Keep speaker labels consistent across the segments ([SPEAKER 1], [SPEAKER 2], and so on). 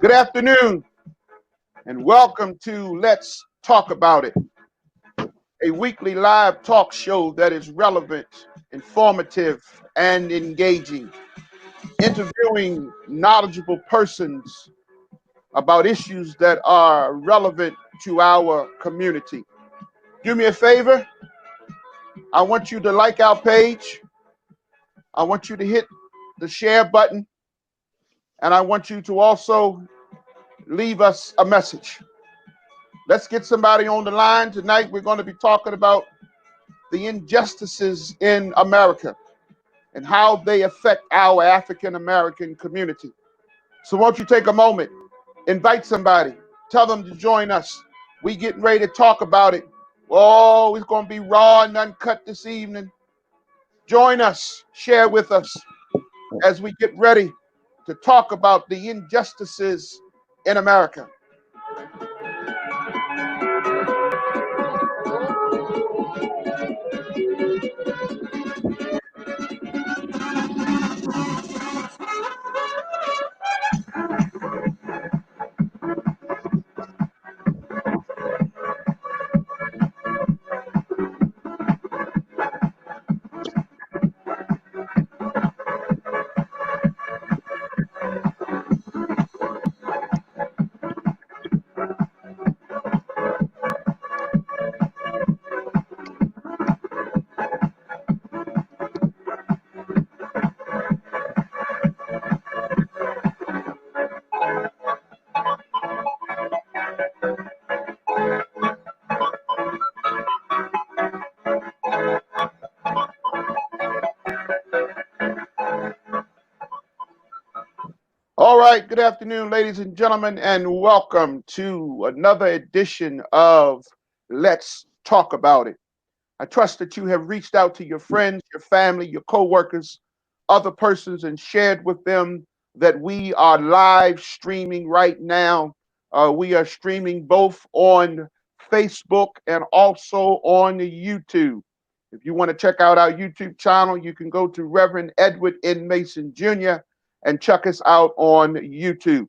[SPEAKER 1] Good afternoon, and welcome to Let's Talk About It, a weekly live talk show that is relevant, informative, and engaging, interviewing knowledgeable persons about issues that are relevant to our community. Do me a favor, I want you to like our page, I want you to hit the share button, and I want you to also leave us a message. Let's get somebody on the line. Tonight we're going to be talking about the injustices in America and how they affect our African American community. So won't you take a moment, invite somebody, tell them to join us. We getting ready to talk about it. Oh, it's going to be raw and uncut this evening. Join us, share with us as we get ready to talk about the injustices in America. All right, good afternoon, ladies and gentlemen, and welcome to another edition of Let's Talk About It. I trust that you have reached out to your friends, your family, your coworkers, other persons, and shared with them that we are live streaming right now. We are streaming both on Facebook and also on YouTube. If you want to check out our YouTube channel, you can go to Reverend Edward N. Mason Jr. and check us out on YouTube.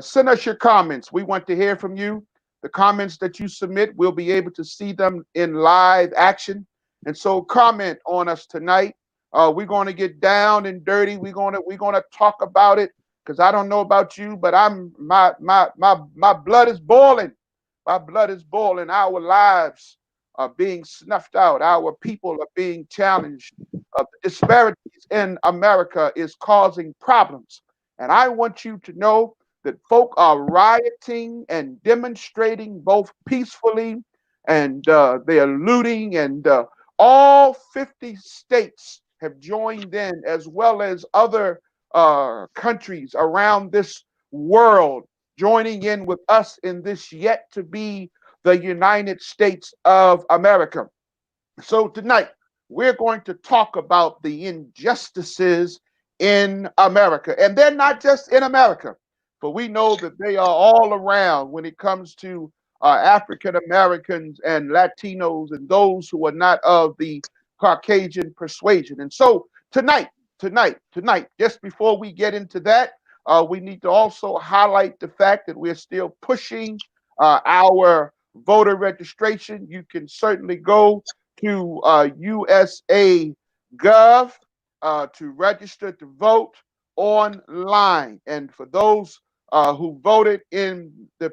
[SPEAKER 1] Send us your comments. We want to hear from you. The comments that you submit, we'll be able to see them in live action. And so comment on us tonight. We're going to get down and dirty. We're going to talk about it because I don't know about you, but my blood is boiling. My blood is boiling. Our lives are being snuffed out. Our people are being challenged. The disparities in America is causing problems. And I want you to know that folk are rioting and demonstrating both peacefully and they are looting, and all 50 states have joined in, as well as other countries around this world joining in with us in this yet to be the United States of America. So tonight, we're going to talk about the injustices in America. And they're not just in America, but we know that they are all around when it comes to African Americans and Latinos and those who are not of the Caucasian persuasion. And so tonight, just before we get into that, we need to also highlight the fact that we're still pushing our voter registration. You can certainly go to USA Gov to register to vote online. And for those who voted in the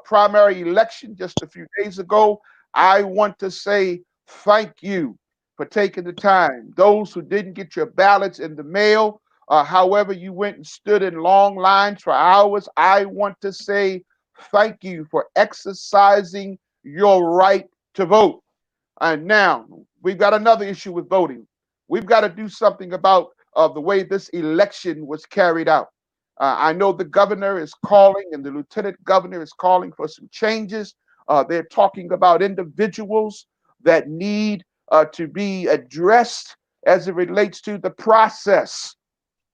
[SPEAKER 1] primary election just a few days ago, I want to say thank you for taking the time. Those who didn't get your ballots in the mail, however you went and stood in long lines for hours, I want to say thank you for exercising your right to vote. And now we've got another issue with voting. We've got to do something about the way this election was carried out. I know the governor is calling and the lieutenant governor is calling for some changes. They're talking about individuals that need to be addressed as it relates to the process.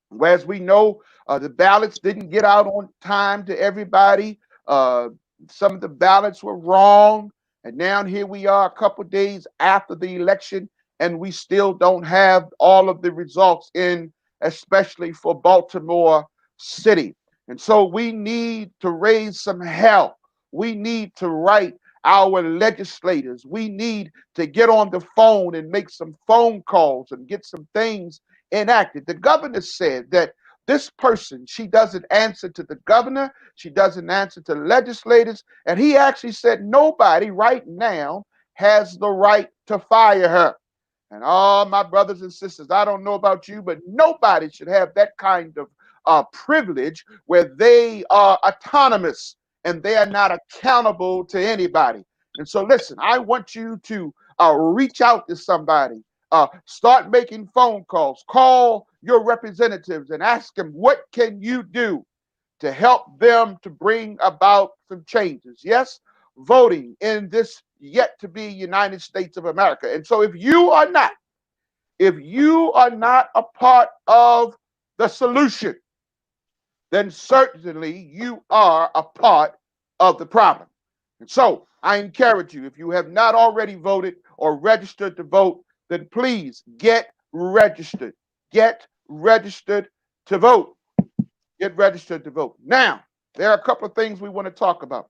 [SPEAKER 1] Whereas we know the ballots didn't get out on time to everybody. Uh, some of the ballots were wrong. And now here we are a couple of days after the election, and we still don't have all of the results in, especially for Baltimore City. And so we need to raise some hell. We need to write our legislators. We need to get on the phone and make some phone calls and get some things enacted. The governor said that this person, she doesn't answer to the governor, she doesn't answer to legislators, and he actually said nobody right now has the right to fire her. And all my brothers and sisters, I don't know about you, but nobody should have that kind of privilege where they are autonomous and they are not accountable to anybody. And so, listen, I want you to reach out to somebody, start making phone calls, call your representatives and ask them, what can you do to help them to bring about some changes? Yes, voting in this yet to be United States of America. And so if you are not a part of the solution, then certainly you are a part of the problem. And so I encourage you, if you have not already voted or registered to vote, then please get registered. Get registered to vote. Get registered to vote. Now, there are a couple of things we want to talk about.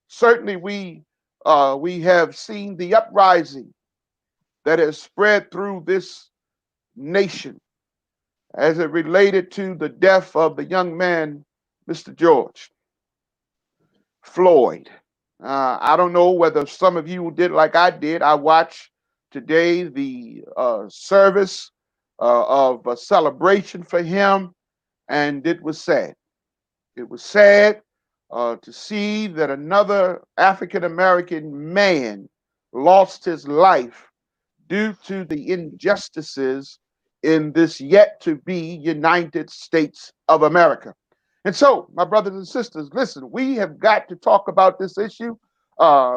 [SPEAKER 1] Certainly, we have seen the uprising that has spread through this nation as it related to the death of the young man, Mr. George Floyd. I don't know whether some of you did like I did. I watched today the service of a celebration for him, and it was sad. It was sad to see that another African American man lost his life due to the injustices in this yet to be United States of America. And so, my brothers and sisters, listen, we have got to talk about this issue.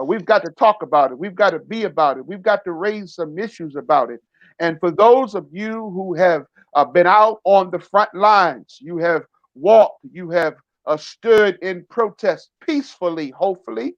[SPEAKER 1] We've got to talk about it. We've got to be about it. We've got to raise some issues about it. And for those of you who have been out on the front lines, you have walked, you have stood in protest peacefully, hopefully.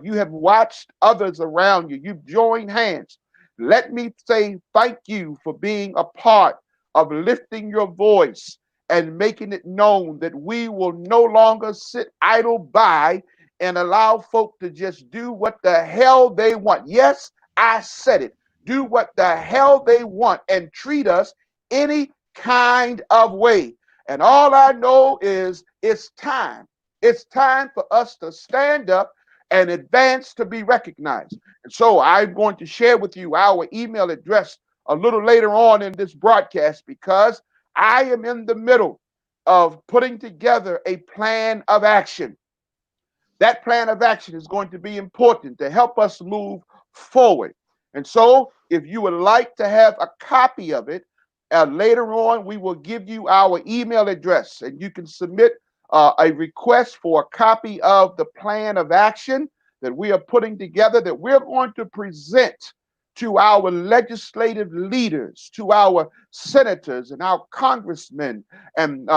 [SPEAKER 1] You have watched others around you. You've joined hands. Let me say thank you for being a part of lifting your voice and making it known that we will no longer sit idle by and allow folk to just do what the hell they want. Yes, I said it. Do what the hell they want and treat us any kind of way. And all I know is it's time. It's time for us to stand up and advance to be recognized. And so I'm going to share with you our email address a little later on in this broadcast because I am in the middle of putting together a plan of action. That plan of action is going to be important to help us move forward. And so, if you would like to have a copy of it, later on we will give you our email address and you can submit a request for a copy of the plan of action that we are putting together that we're going to present to our legislative leaders, to our senators and our congressmen and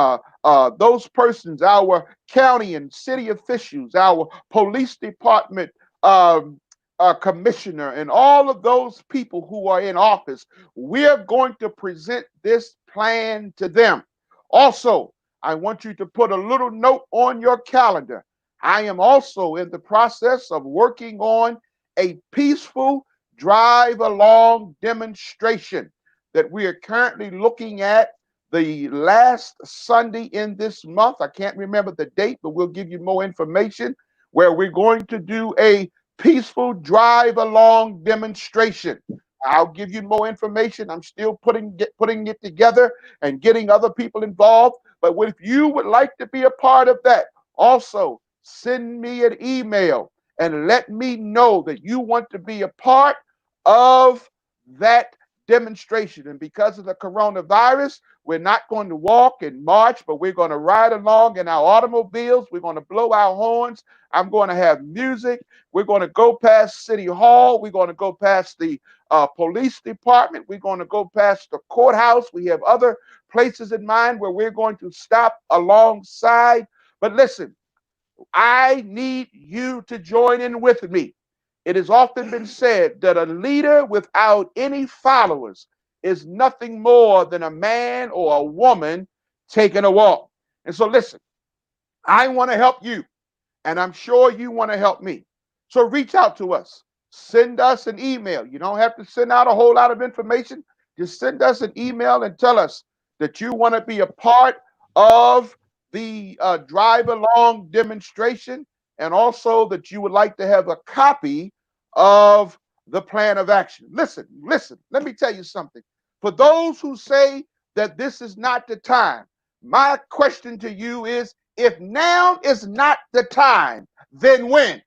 [SPEAKER 1] those persons, our county and city officials, our police department commissioner, and all of those people who are in office. We're going to present this plan to them. Also, I want you to put a little note on your calendar. I am also in the process of working on a peaceful drive along demonstration that we are currently looking at the last Sunday in this month. I can't remember the date, but we'll give you more information where we're going to do a peaceful drive along demonstration. I'll give you more information. I'm still putting it together and getting other people involved. But if you would like to be a part of that, also send me an email and let me know that you want to be a part of that demonstration. And because of the coronavirus, we're not going to walk and march, but we're going to ride along in our automobiles. We're going to blow our horns. I'm going to have music. We're going to go past City Hall. We're going to go past the police department. We're going to go past the courthouse. We have other places in mind where we're going to stop alongside. But listen, I need you to join in with me. It has often been said that a leader without any followers is nothing more than a man or a woman taking a walk. And so, listen, I want to help you, and I'm sure you want to help me. So, reach out to us. Send us an email. You don't have to send out a whole lot of information. Just send us an email and tell us that you want to be a part of the drive along demonstration, and also that you would like to have a copy of the plan of action. Listen, let me tell you something. For those who say that this is not the time, my question to you is, if now is not the time, then when?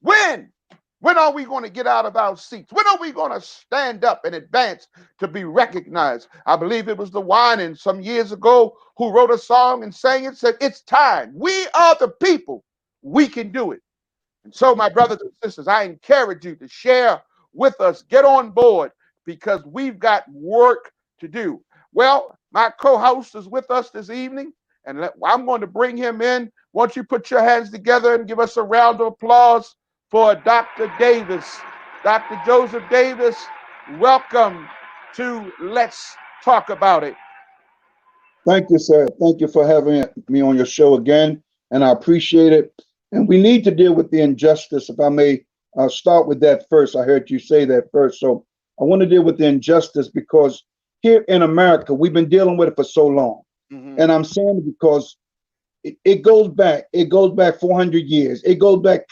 [SPEAKER 1] When? When are we going to get out of our seats? When are we going to stand up and advance to be recognized? I believe it was the Winans some years ago who wrote a song and sang it, said, "It's time. We are the people. We can do it." And so, my brothers and sisters, I encourage you to share with us, get on board, because we've got work to do. Well, my co-host is with us this evening, and I'm going to bring him in. Won't you put your hands together and give us a round of applause for Dr. Davis. Dr. Joseph Davis, welcome to Let's Talk About It.
[SPEAKER 2] Thank you, sir. Thank you for having me on your show again, and I appreciate it. And we need to deal with the injustice. If I may start with that first. I heard you say that first. So I want to deal with the injustice because here in America, we've been dealing with it for so long. Mm-hmm. And I'm saying it because it goes back. It goes back 400 years. It goes back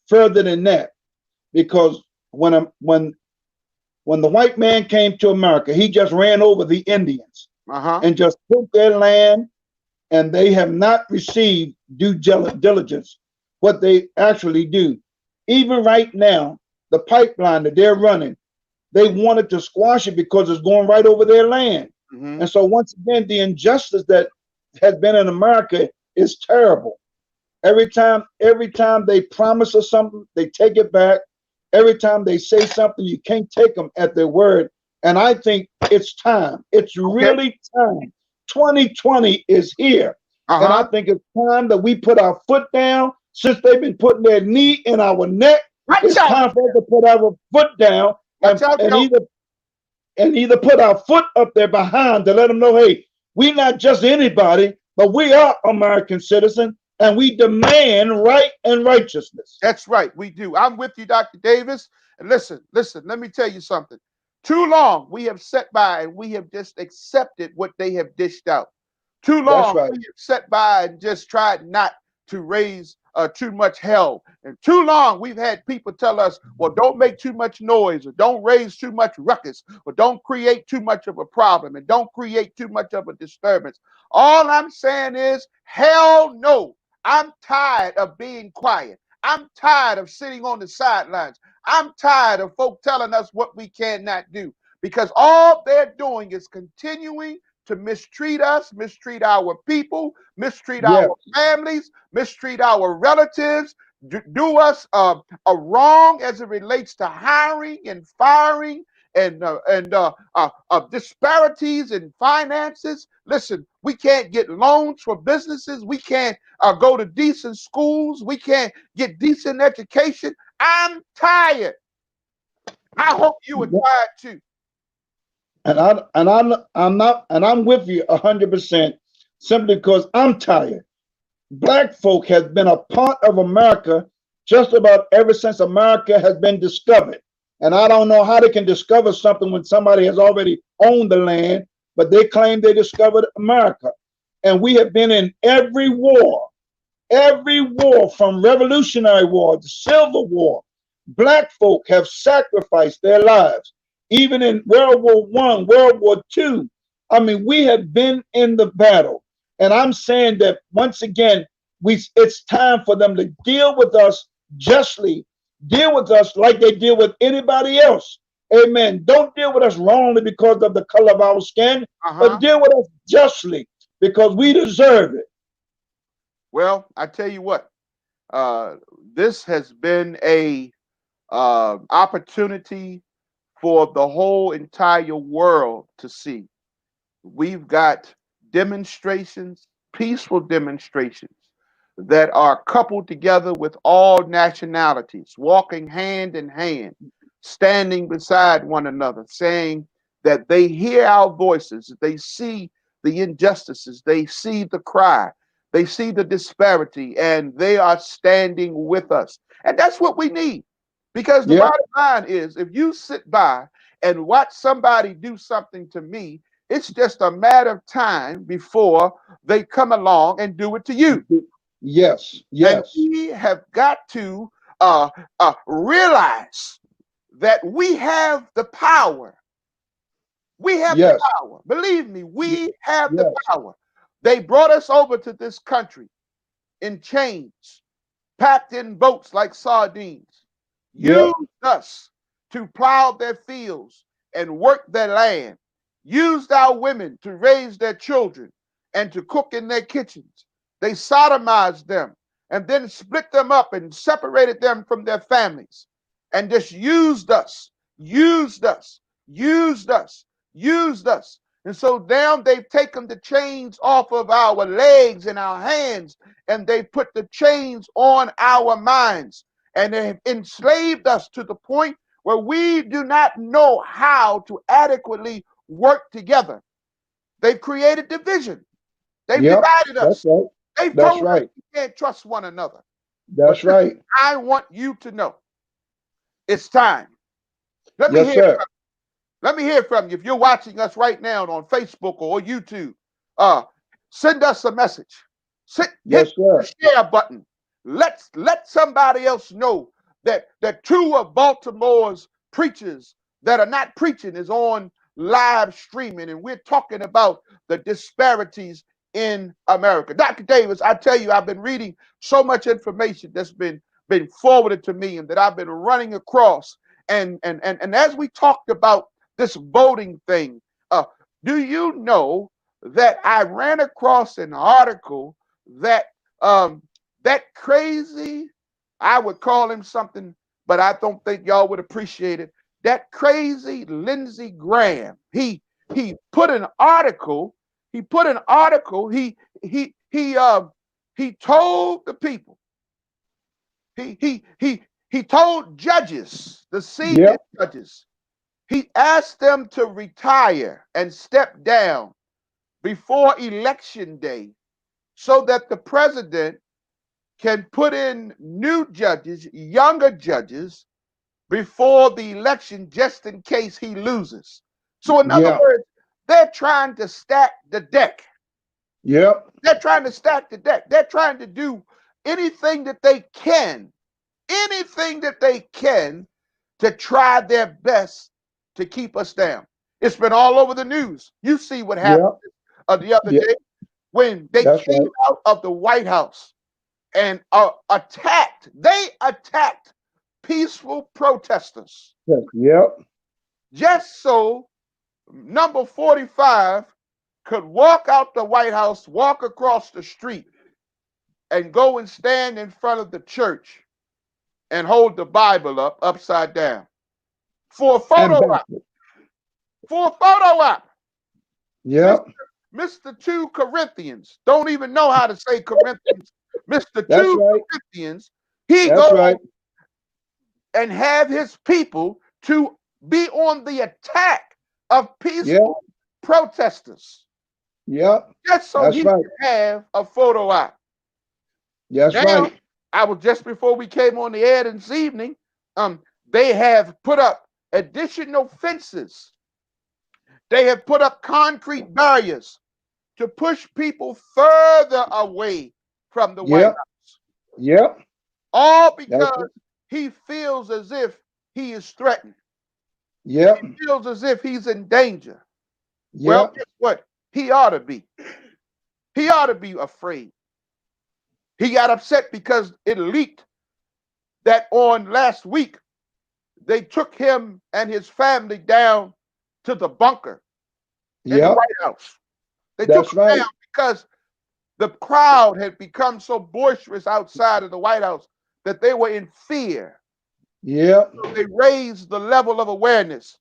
[SPEAKER 2] further than that. Because when the white man came to America, he just ran over the Indians and just took their land, and they have not received due diligence what they actually do. Even right now, the pipeline that they're running, they wanted to squash it because it's going right over their land. Mm-hmm. And so once again, the injustice that has been in America is terrible. Every time they promise us something, they take it back. Every time they say something, you can't take them at their word. And I think it's time. It's really time. 2020 is here. And I think it's time that we put our foot down. Since they've been putting their knee in our neck, it's time for us to put our foot down and either put our foot up there behind to let them know, hey, we're not just anybody, but we are American citizens, and we demand right and righteousness.
[SPEAKER 1] That's right, we do. I'm with you, Dr. Davis. And listen, let me tell you something. Too long we have sat by and we have just accepted what they have dished out. Too long we have sat by and just tried not to raise too much hell. And too long we've had people tell us, well, don't make too much noise, or don't raise too much ruckus, or don't create too much of a problem, and don't create too much of a disturbance. All I'm saying is, hell no. I'm tired of being quiet. I'm tired of sitting on the sidelines. I'm tired of folk telling us what we cannot do, because all they're doing is continuing to mistreat us, mistreat our people, mistreat our families, mistreat our relatives, do us a wrong as it relates to hiring and firing and disparities in finances. Listen, we can't get loans for businesses. We can't go to decent schools. We can't get decent education. I'm tired. I hope you are tired too.
[SPEAKER 2] I'm with you 100%, simply because I'm tired. Black folk has been a part of America just about ever since America has been discovered. And I don't know how they can discover something when somebody has already owned the land, but they claim they discovered America. And we have been in every war from Revolutionary War to Civil War. Black folk have sacrificed their lives, even in World War I, World War II. I mean, we have been in the battle. And I'm saying that once again, it's time for them to deal with us justly, deal with us like they deal with anybody else. Amen. Don't deal with us wrongly because of the color of our skin, but deal with us justly because we deserve it.
[SPEAKER 1] Well, I tell you what, this has been a opportunity for the whole entire world to see. We've got demonstrations, peaceful demonstrations that are coupled together with all nationalities, walking hand in hand, standing beside one another, saying that they hear our voices, they see the injustices, they see the cry, they see the disparity, and they are standing with us. And that's what we need. Because the bottom line is, if you sit by and watch somebody do something to me, it's just a matter of time before they come along and do it to you.
[SPEAKER 2] Yes,
[SPEAKER 1] And
[SPEAKER 2] yes.
[SPEAKER 1] we have got to realize that we have the power. We have the power. Believe me, we have the power. They brought us over to this country in chains, packed in boats like sardines, used us to plow their fields and work their land, used our women to raise their children and to cook in their kitchens. They sodomized them and then split them up and separated them from their families and just used us, used us, used us, used us. And so now they've taken the chains off of our legs and our hands, and they put the chains on our minds, and they've enslaved us to the point where we do not know how to adequately work together. They've created division. They've divided us. They've told us we can't trust one another.
[SPEAKER 2] That's right.
[SPEAKER 1] I want you to know it's time. Let me hear from you. If you're watching us right now on Facebook or YouTube, send us a message. Hit the share button. Let somebody else know that two of Baltimore's preachers that are not preaching is on live streaming, and we're talking about the disparities in America. Dr. Davis, I tell you, I've been reading so much information that's been forwarded to me and that I've been running across. And as we talked about this voting thing, do you know that I ran across an article that that crazy, I would call him something, but I don't think y'all would appreciate it. That crazy Lindsey Graham. He put an article. He put an article. He told the people. He told judges, the senior judges. He asked them to retire and step down before election day so that the president can put in new judges, younger judges, before the election just in case he loses. So in other words, they're trying to stack the deck. They're trying to stack the deck. They're trying to do anything that they can to try their best to keep us down. It's been all over the news. You see what happened the other day when they came out of the White House and attacked peaceful protesters. Just so number 45 could walk out the White House, walk across the street, and go and stand in front of the church and hold the Bible up upside down for a photo op. For a photo op. Mr. 2 Corinthians don't even know how to say Corinthians. Mr. 2 Corinthians, he goes and have his people to be on the attack of peaceful protesters. Just so he can have a photo op. I was just before we came on the air this evening, they have put up additional fences. They have put up concrete barriers to push people further away from the White House. All because he feels as if he is threatened.
[SPEAKER 2] Yep.
[SPEAKER 1] He feels as if he's in danger. Well,
[SPEAKER 2] Yep.
[SPEAKER 1] guess what? He ought to be. He ought to be afraid. He got upset because it leaked that on last week they took him and his family down to the bunker in the
[SPEAKER 2] Yep.
[SPEAKER 1] White House. They took
[SPEAKER 2] That's
[SPEAKER 1] him
[SPEAKER 2] right.
[SPEAKER 1] down because the crowd had become so boisterous outside of the White House that they were in fear.
[SPEAKER 2] Yep.
[SPEAKER 1] So they raised the level of awareness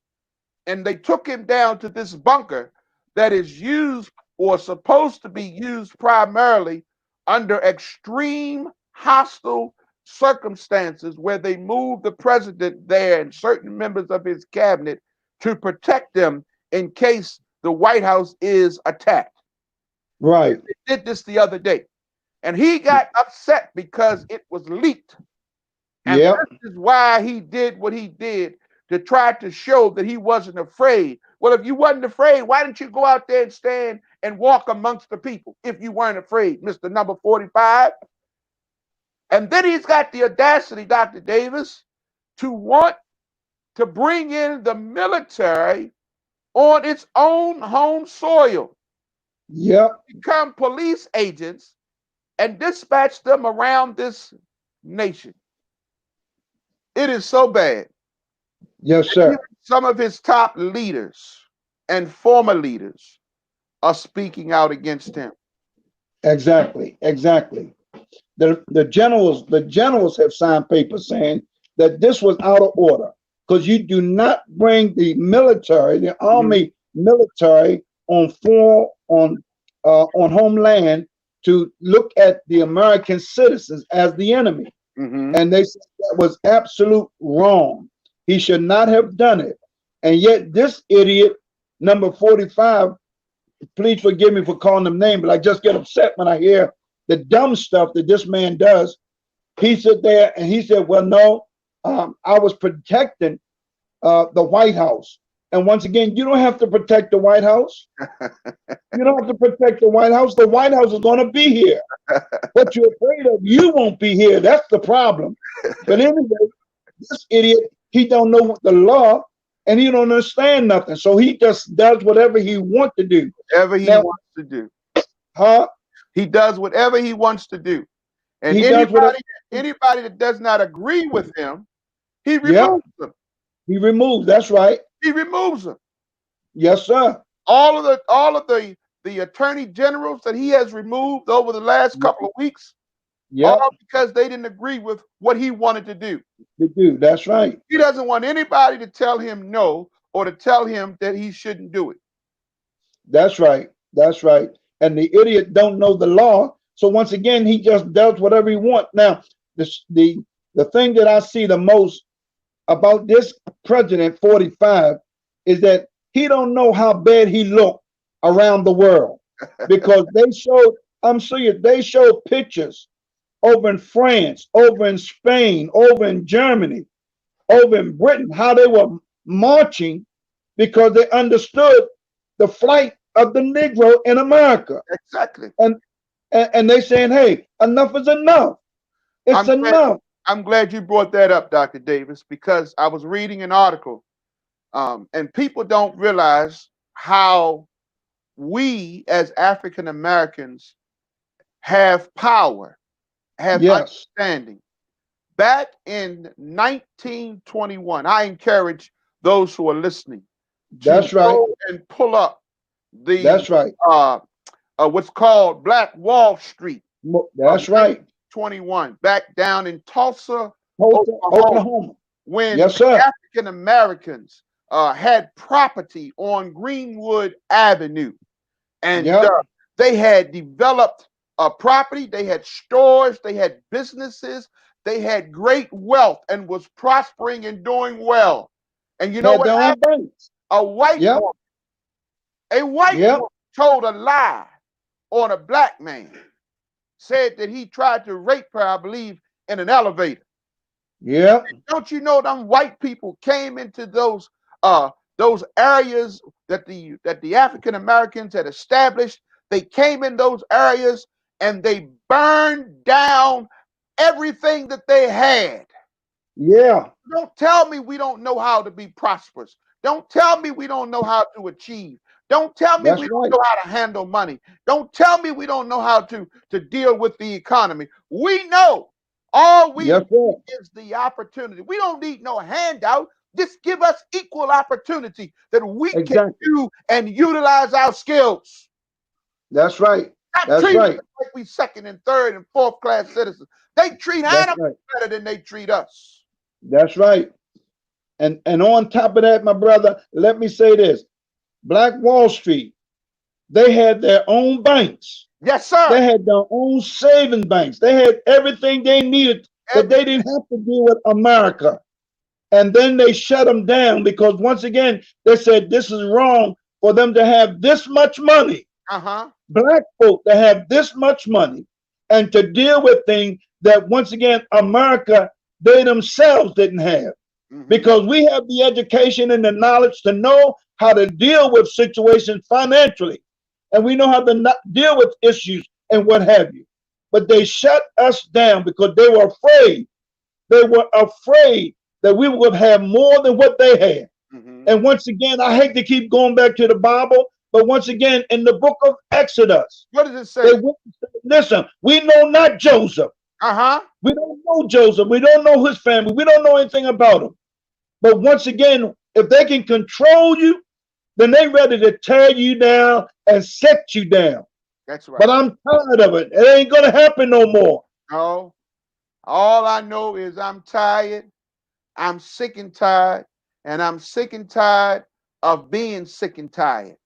[SPEAKER 1] and they took him down to this bunker that is used or supposed to be used primarily under extreme hostile circumstances where they moved the president there and certain members of his cabinet to protect them in case the White House is attacked.
[SPEAKER 2] Right.
[SPEAKER 1] They did this the other day. And he got upset because it was leaked. And
[SPEAKER 2] Yep.
[SPEAKER 1] this is why he did what he did, to try to show that he wasn't afraid. Well, if you wasn't afraid, why didn't you go out there and stand and walk amongst the people if you weren't afraid, Mr. Number 45? And then he's got the audacity, Dr. Davis, to want to bring in the military on its own home soil,
[SPEAKER 2] Yep.
[SPEAKER 1] become police agents, and dispatch them around this nation. It is so bad.
[SPEAKER 2] Yes, sir.
[SPEAKER 1] Some of his top leaders and former leaders are speaking out against him.
[SPEAKER 2] Exactly. Exactly. The generals have signed papers saying that this was out of order because you do not bring the military, the army military on homeland to look at the American citizens as the enemy. And they said that was absolute wrong. He should not have done it. And yet this idiot, number 45, please forgive me for calling him name, but I just get upset when I hear the dumb stuff that this man does. He sat there and he said, well, no, I was protecting the White House. And once again, you don't have to protect the White House. You don't have to protect the White House. The White House is going to be here. What you're afraid of, you won't be here. That's the problem. But anyway, this idiot, he don't know the law and he don't understand nothing. So he just does whatever he wants to do.
[SPEAKER 1] Whatever he wants to do.
[SPEAKER 2] Huh?
[SPEAKER 1] He does whatever he wants to do. And
[SPEAKER 2] He does whatever.
[SPEAKER 1] anybody that does not agree with him, he removes them.
[SPEAKER 2] He removes. That's right.
[SPEAKER 1] He removes them.
[SPEAKER 2] Yes, sir.
[SPEAKER 1] All of the attorney generals that he has removed over the last couple of weeks, all because they didn't agree with what he wanted to do.
[SPEAKER 2] That's right.
[SPEAKER 1] He doesn't want anybody to tell him no or to tell him that he shouldn't do it.
[SPEAKER 2] That's right. That's right. And the idiot don't know the law. So once again, he just does whatever he wants. Now, the thing that I see the most about this president 45 is that he don't know how bad he looked around the world because they showed pictures over in France, over in Spain, over in Germany, over in Britain, how they were marching because they understood the flight of the Negro in America.
[SPEAKER 1] Exactly.
[SPEAKER 2] And they saying, hey, enough is enough. It's enough.
[SPEAKER 1] I'm glad you brought that up, Dr. Davis, because I was reading an article, and people don't realize how we as African Americans have power, have understanding. Back in 1921, I encourage those who are listening to go and pull up the what's called Black Wall Street.
[SPEAKER 2] That's right.
[SPEAKER 1] 21 back down in Tulsa,
[SPEAKER 2] Oklahoma,
[SPEAKER 1] when African Americans had property on Greenwood Avenue, and they had developed property, they had stores, they had businesses, they had great wealth and was prospering and doing well. And you know what happened? A white woman told a lie on a black man. Said that he tried to rape her, I believe, in an elevator.
[SPEAKER 2] Yeah.
[SPEAKER 1] And don't you know them white people came into those areas that the African Americans had established? They came in those areas and they burned down everything that they had.
[SPEAKER 2] Yeah,
[SPEAKER 1] Don't tell me we don't know how to be prosperous. Don't tell me we don't know how to achieve. Don't tell me
[SPEAKER 2] that's
[SPEAKER 1] we don't
[SPEAKER 2] right.
[SPEAKER 1] know how to handle money. Don't tell me we don't know how to deal with the economy. We know. All we
[SPEAKER 2] Yes,
[SPEAKER 1] need
[SPEAKER 2] sir.
[SPEAKER 1] is the opportunity. We don't need no handout. Just give us equal opportunity that we can
[SPEAKER 2] Exactly.
[SPEAKER 1] do and utilize our skills.
[SPEAKER 2] That's right.
[SPEAKER 1] Stop
[SPEAKER 2] That's
[SPEAKER 1] treating us
[SPEAKER 2] right.
[SPEAKER 1] like we second and third and fourth class citizens. They treat
[SPEAKER 2] That's
[SPEAKER 1] animals
[SPEAKER 2] right.
[SPEAKER 1] better than they treat us.
[SPEAKER 2] That's right. And on top of that, my brother, let me say this. Black Wall Street, they had their own banks.
[SPEAKER 1] Yes, sir.
[SPEAKER 2] They had their own saving banks. They had everything they needed that
[SPEAKER 1] Every
[SPEAKER 2] they didn't have to deal with America. And then they shut them down because once again, they said this is wrong for them to have this much money,
[SPEAKER 1] uh-huh.
[SPEAKER 2] black folk to have this much money and to deal with things that once again, America, they themselves didn't have.
[SPEAKER 1] Mm-hmm.
[SPEAKER 2] Because we have the education and the knowledge to know how to deal with situations financially, and we know how to deal with issues and what have you. But they shut us down because they were afraid. They were afraid that we would have more than what they had.
[SPEAKER 1] Mm-hmm.
[SPEAKER 2] And once again, I hate to keep going back to the Bible, but once again, in the book of Exodus,
[SPEAKER 1] What does it
[SPEAKER 2] they
[SPEAKER 1] say?
[SPEAKER 2] went and said, listen, we know not Joseph.
[SPEAKER 1] Uh-huh.
[SPEAKER 2] We don't know Joseph. We don't know his family. We don't know anything about him. But once again, if they can control you, then they ready to tear you down and set you down.
[SPEAKER 1] That's right.
[SPEAKER 2] But I'm tired of it. It ain't gonna happen no more.
[SPEAKER 1] No. All I know is I'm tired. I'm sick and tired. And I'm sick and tired of being sick and tired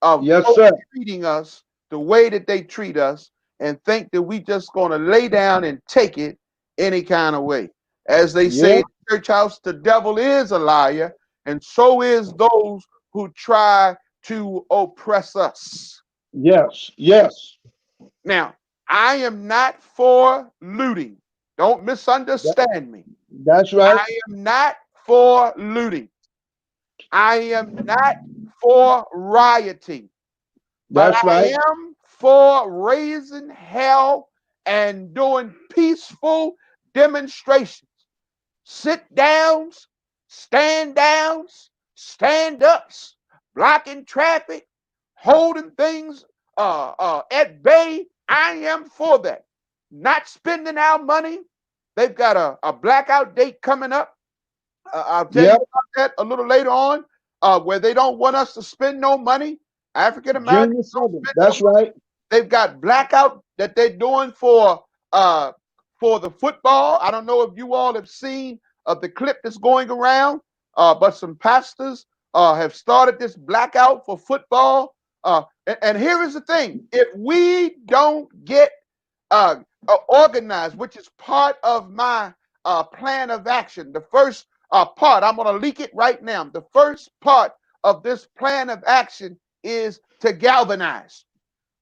[SPEAKER 1] of
[SPEAKER 2] Yes,
[SPEAKER 1] folks
[SPEAKER 2] sir.
[SPEAKER 1] treating us the way that they treat us and think that we just gonna lay down and take it any kind of way. As they say
[SPEAKER 2] Yeah.
[SPEAKER 1] in the church house, the devil is a liar, and so is those who try to oppress us.
[SPEAKER 2] Yes. Yes.
[SPEAKER 1] Now, I am not for looting. Don't
[SPEAKER 2] That,
[SPEAKER 1] misunderstand me.
[SPEAKER 2] that's right.
[SPEAKER 1] I am not for looting. I am not for rioting, but
[SPEAKER 2] That's
[SPEAKER 1] I
[SPEAKER 2] right.
[SPEAKER 1] am for raising hell and doing peaceful demonstrations, sit downs, stand ups, blocking traffic, holding things at bay. I am for that. Not spending our money. They've got a blackout date coming up. I'll tell you
[SPEAKER 2] Yep.
[SPEAKER 1] about that a little later on, where they don't want us to spend no money. African
[SPEAKER 2] June
[SPEAKER 1] Americans
[SPEAKER 2] the
[SPEAKER 1] don't
[SPEAKER 2] 7th.
[SPEAKER 1] spend no
[SPEAKER 2] That's
[SPEAKER 1] money.
[SPEAKER 2] right.
[SPEAKER 1] They've got blackout that they're doing uh, for the football. I don't know if you all have seen the clip that's going around, but some pastors have started this blackout for football. And here is the thing: if we don't get uh, organized, which is part of my plan of action, the first part, I'm going to leak it right now. The first part of this plan of action is to galvanize.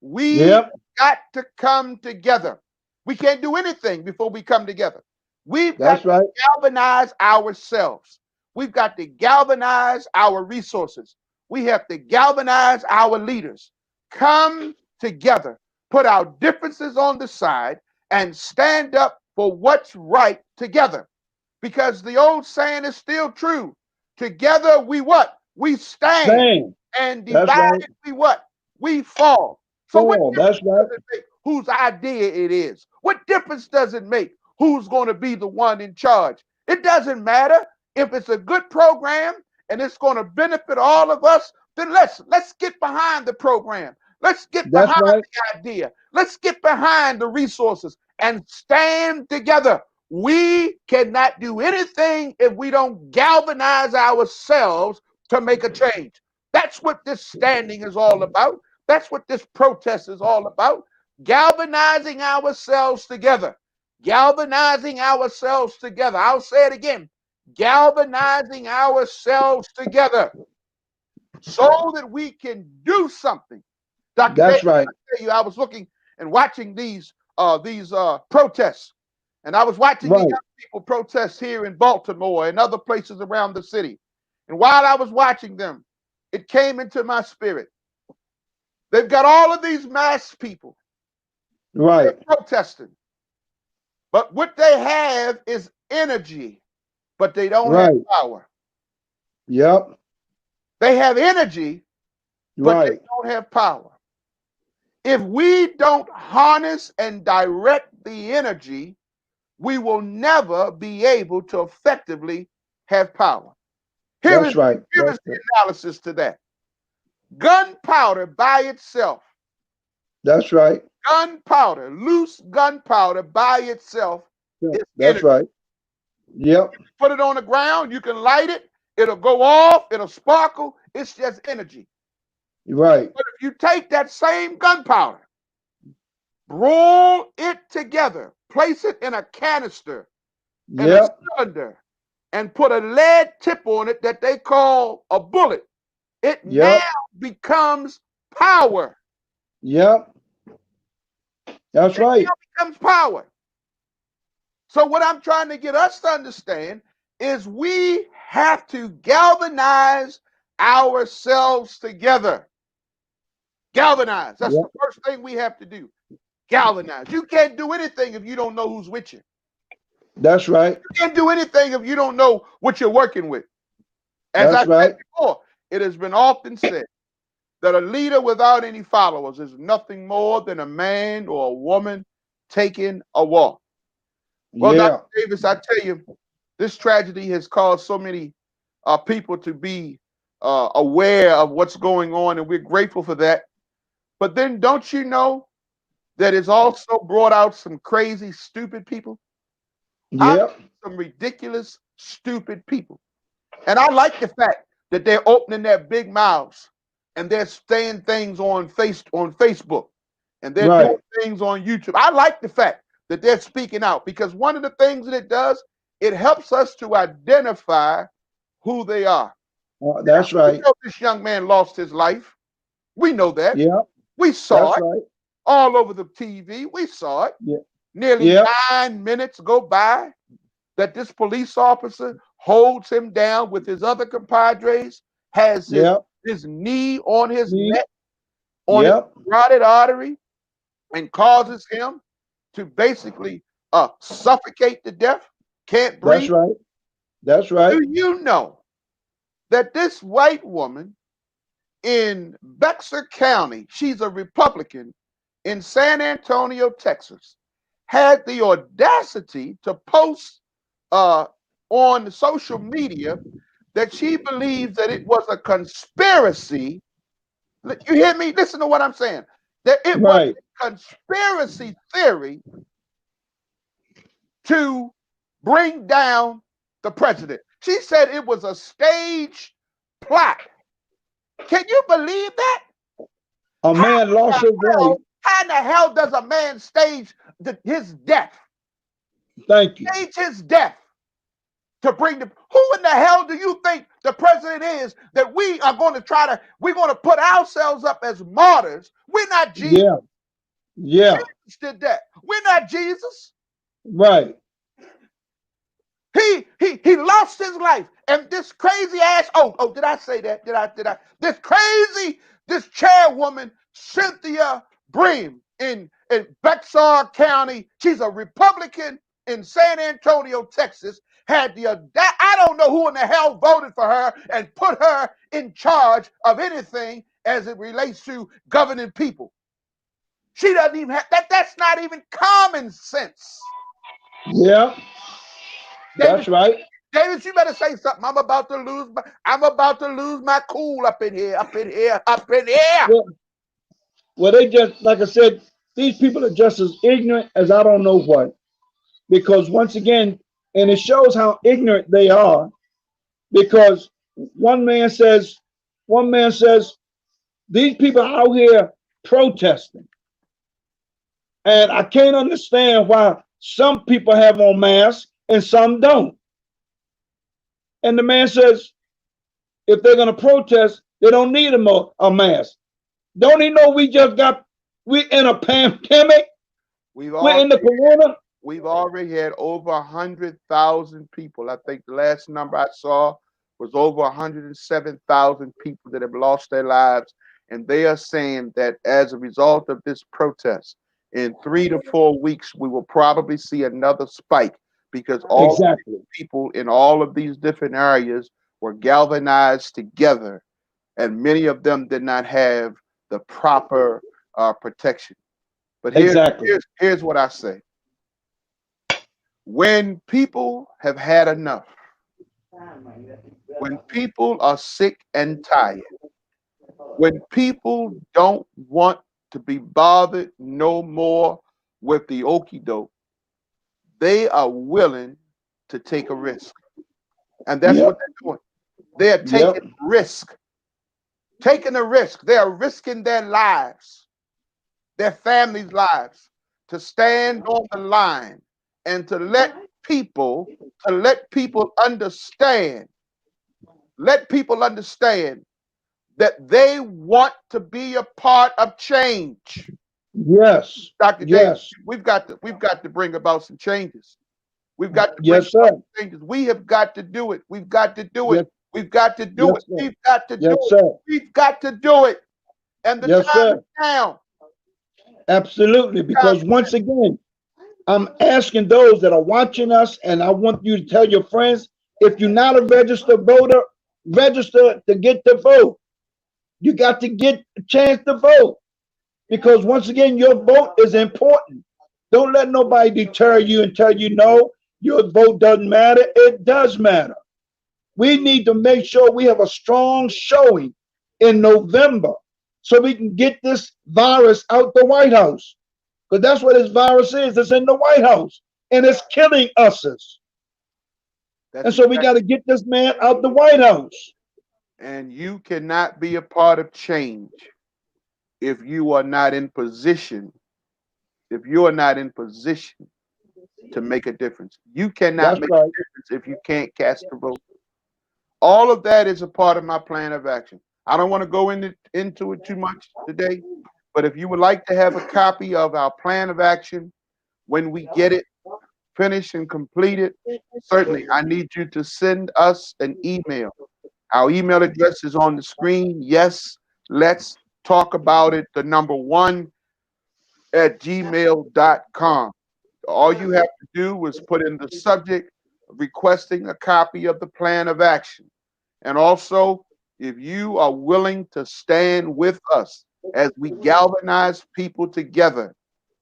[SPEAKER 1] We
[SPEAKER 2] Yep.
[SPEAKER 1] got to come together. We can't do anything before we come together. We've got
[SPEAKER 2] That's
[SPEAKER 1] to
[SPEAKER 2] right.
[SPEAKER 1] galvanize ourselves. We've got to galvanize our resources. We have to galvanize our leaders. Come together, put our differences on the side, and stand up for what's right together. Because the old saying is still true. Together we what? We stand.
[SPEAKER 2] Stand.
[SPEAKER 1] And
[SPEAKER 2] That's right.
[SPEAKER 1] divided we what? We fall. So what
[SPEAKER 2] Fall.
[SPEAKER 1] difference
[SPEAKER 2] That's right.
[SPEAKER 1] does it make whose idea it is? What difference does it make who's going to be the one in charge? It doesn't matter. If it's a good program and it's going to benefit all of us, then let's get behind the program. Let's get
[SPEAKER 2] That's
[SPEAKER 1] behind
[SPEAKER 2] right.
[SPEAKER 1] the idea. Let's get behind the resources and stand together. We cannot do anything if we don't galvanize ourselves to make a change. That's what this standing is all about. That's what this protest is all about. Galvanizing ourselves together. Galvanizing ourselves together. I'll say it again. Galvanizing ourselves together so that we can do something. Dr. Davis,
[SPEAKER 2] That's right.
[SPEAKER 1] I tell you, I was looking and watching these protests, and I was watching the
[SPEAKER 2] Right.
[SPEAKER 1] young people protest here in Baltimore and other places around the city. And while I was watching them, it came into my spirit. They've got all of these mass people. They're
[SPEAKER 2] Right.
[SPEAKER 1] protesting. But what they have is energy. but they don't have
[SPEAKER 2] Right.
[SPEAKER 1] power.
[SPEAKER 2] Yep.
[SPEAKER 1] They have energy, but they
[SPEAKER 2] Right.
[SPEAKER 1] don't have power. If we don't harness and direct the energy, we will never be able to effectively have power. Here
[SPEAKER 2] That's
[SPEAKER 1] is,
[SPEAKER 2] right.
[SPEAKER 1] here is
[SPEAKER 2] That's
[SPEAKER 1] the
[SPEAKER 2] right.
[SPEAKER 1] analysis to that. Gunpowder by itself,
[SPEAKER 2] That's right.
[SPEAKER 1] gunpowder, loose gunpowder by itself
[SPEAKER 2] Yeah,
[SPEAKER 1] is
[SPEAKER 2] that's
[SPEAKER 1] energy.
[SPEAKER 2] right. Yep.
[SPEAKER 1] Put it on the ground, you can light it, it'll go off, it'll sparkle, it's just energy.
[SPEAKER 2] Right.
[SPEAKER 1] But if you take that same gunpowder, roll it together, place it in a canister and a
[SPEAKER 2] Yep.
[SPEAKER 1] cylinder, and put a lead tip on it that they call a bullet, it now
[SPEAKER 2] Yep.
[SPEAKER 1] becomes power.
[SPEAKER 2] Yep. That's
[SPEAKER 1] It
[SPEAKER 2] right.
[SPEAKER 1] now becomes power. So, what I'm trying to get us to understand is we have to galvanize ourselves together. Galvanize. That's
[SPEAKER 2] Yep.
[SPEAKER 1] the first thing we have to do. Galvanize. You can't do anything if you don't know who's with you.
[SPEAKER 2] That's right.
[SPEAKER 1] You can't do anything if you don't know what you're working with. As I
[SPEAKER 2] That's
[SPEAKER 1] said
[SPEAKER 2] right.
[SPEAKER 1] before, it has been often said that a leader without any followers is nothing more than a man or a woman taking a walk. Well, Dr.
[SPEAKER 2] Yeah.
[SPEAKER 1] Davis, I tell you, this tragedy has caused so many people to be aware of what's going on, and we're grateful for that. But then, don't you know that it's also brought out some crazy, stupid people? I
[SPEAKER 2] Yep.
[SPEAKER 1] some ridiculous, stupid people. And I like the fact that they're opening their big mouths and they're saying things on Facebook and they're doing
[SPEAKER 2] Right.
[SPEAKER 1] things on YouTube. I like the fact that they're speaking out because one of the things that it does, it helps us to identify who they are.
[SPEAKER 2] That's
[SPEAKER 1] We
[SPEAKER 2] right.
[SPEAKER 1] know this young man lost his life. We know that.
[SPEAKER 2] Yep.
[SPEAKER 1] We saw
[SPEAKER 2] That's
[SPEAKER 1] it
[SPEAKER 2] right.
[SPEAKER 1] all over the TV. We saw it.
[SPEAKER 2] Yeah.
[SPEAKER 1] Nearly
[SPEAKER 2] Yep.
[SPEAKER 1] 9 minutes go by that this police officer holds him down with his other compadres, has
[SPEAKER 2] Yep.
[SPEAKER 1] his knee on his neck, on his
[SPEAKER 2] Yep.
[SPEAKER 1] carotid artery, and causes him to basically suffocate to death, can't
[SPEAKER 2] That's
[SPEAKER 1] breathe.
[SPEAKER 2] right. That's right.
[SPEAKER 1] Do you know that this white woman in Bexar County, she's a Republican in San Antonio, Texas, had the audacity to post on social media that she believes that it was a conspiracy. You hear me? Listen to what I'm saying. That it was
[SPEAKER 2] Right.
[SPEAKER 1] a conspiracy theory to bring down the president. She said it was a staged plot. Can you believe that?
[SPEAKER 2] A man lost his life.
[SPEAKER 1] How in the hell does a man stage his death?
[SPEAKER 2] Thank you.
[SPEAKER 1] Stage his death to bring the. Who in the hell do you think the president is that we are going to we're going to put ourselves up as martyrs? We're not Jesus.
[SPEAKER 2] Yeah. Yeah.
[SPEAKER 1] Jesus did that. We're not Jesus.
[SPEAKER 2] Right.
[SPEAKER 1] He lost his life. And this crazy ass, did I say that? Did I? This chairwoman, Cynthia Bream in Bexar County, she's a Republican in San Antonio, Texas, had I don't know who in the hell voted for her and put her in charge of anything as it relates to governing people. She doesn't even have that's not even common sense.
[SPEAKER 2] Yeah. That's
[SPEAKER 1] David,
[SPEAKER 2] right.
[SPEAKER 1] Davis, you better say something. I'm about to lose my cool up in here.
[SPEAKER 2] Well, they just, like I said, these people are just as ignorant as I don't know what. Because once again, and it shows how ignorant they are. Because one man says, these people are out here protesting. And I can't understand why some people have on masks and some don't. And the man says, if they're going to protest, they don't need a mask. Don't he know we're in a pandemic? We're in the corona.
[SPEAKER 1] We've already had over 100,000 people. I think the last number I saw was over 107,000 people that have lost their lives. And they are saying that as a result of this protest, in 3 to 4 weeks, we will probably see another spike because all
[SPEAKER 2] Exactly.
[SPEAKER 1] people in all of these different areas were galvanized together, and many of them did not have the proper protection. But
[SPEAKER 2] Exactly.
[SPEAKER 1] here's what I say: when people have had enough, when people are sick and tired, when people don't want to be bothered no more with the okey doke, they are willing to take a risk. And that's what
[SPEAKER 2] Yep.
[SPEAKER 1] they're doing. They're taking
[SPEAKER 2] Yep.
[SPEAKER 1] risk, taking a risk. They are risking their lives, their families' lives, to stand on the line and people, to let people understand, let people understand that they want to be a part of change.
[SPEAKER 2] Yes.
[SPEAKER 1] Dr. Davis,
[SPEAKER 2] Yes.
[SPEAKER 1] we've got to bring about some changes. We've got to bring
[SPEAKER 2] Yes,
[SPEAKER 1] about
[SPEAKER 2] sir.
[SPEAKER 1] some changes. We have got to do it. We've got to do it.
[SPEAKER 2] Yes.
[SPEAKER 1] We've got to do
[SPEAKER 2] Yes,
[SPEAKER 1] it.
[SPEAKER 2] sir.
[SPEAKER 1] We've got to do
[SPEAKER 2] Yes,
[SPEAKER 1] it.
[SPEAKER 2] sir.
[SPEAKER 1] We've got to do it. And the
[SPEAKER 2] Yes,
[SPEAKER 1] time is
[SPEAKER 2] sir.
[SPEAKER 1] now.
[SPEAKER 2] Absolutely.
[SPEAKER 1] Time
[SPEAKER 2] Because once again, I'm asking those that are watching us, and I want you to tell your friends, if you're not a registered voter, register to get the vote. You got to get a chance to vote because once again, your vote is important. Don't let nobody deter you and tell you no, your vote doesn't matter. It does matter. We need to make sure we have a strong showing in November so we can get this virus out the White House. Because that's what this virus is. It's in the White House and it's killing us.
[SPEAKER 1] That's
[SPEAKER 2] And so we got to get this man out the White House.
[SPEAKER 1] and you cannot be a part of change if you are not in position. If you are not in position to make a difference, you cannot
[SPEAKER 2] That's
[SPEAKER 1] make
[SPEAKER 2] right.
[SPEAKER 1] a difference if you can't cast a vote. All of that is a part of my plan of action. I don't want to go into it too much today, but if you would like to have a copy of our plan of action when we get it finished and completed, certainly I need you to send us an email. Our email address is on the screen. Yes, let's talk about it. The number one at gmail.com. All you have to do is put in the subject requesting a copy of the plan of action. And also, if you are willing to stand with us as we galvanize people together,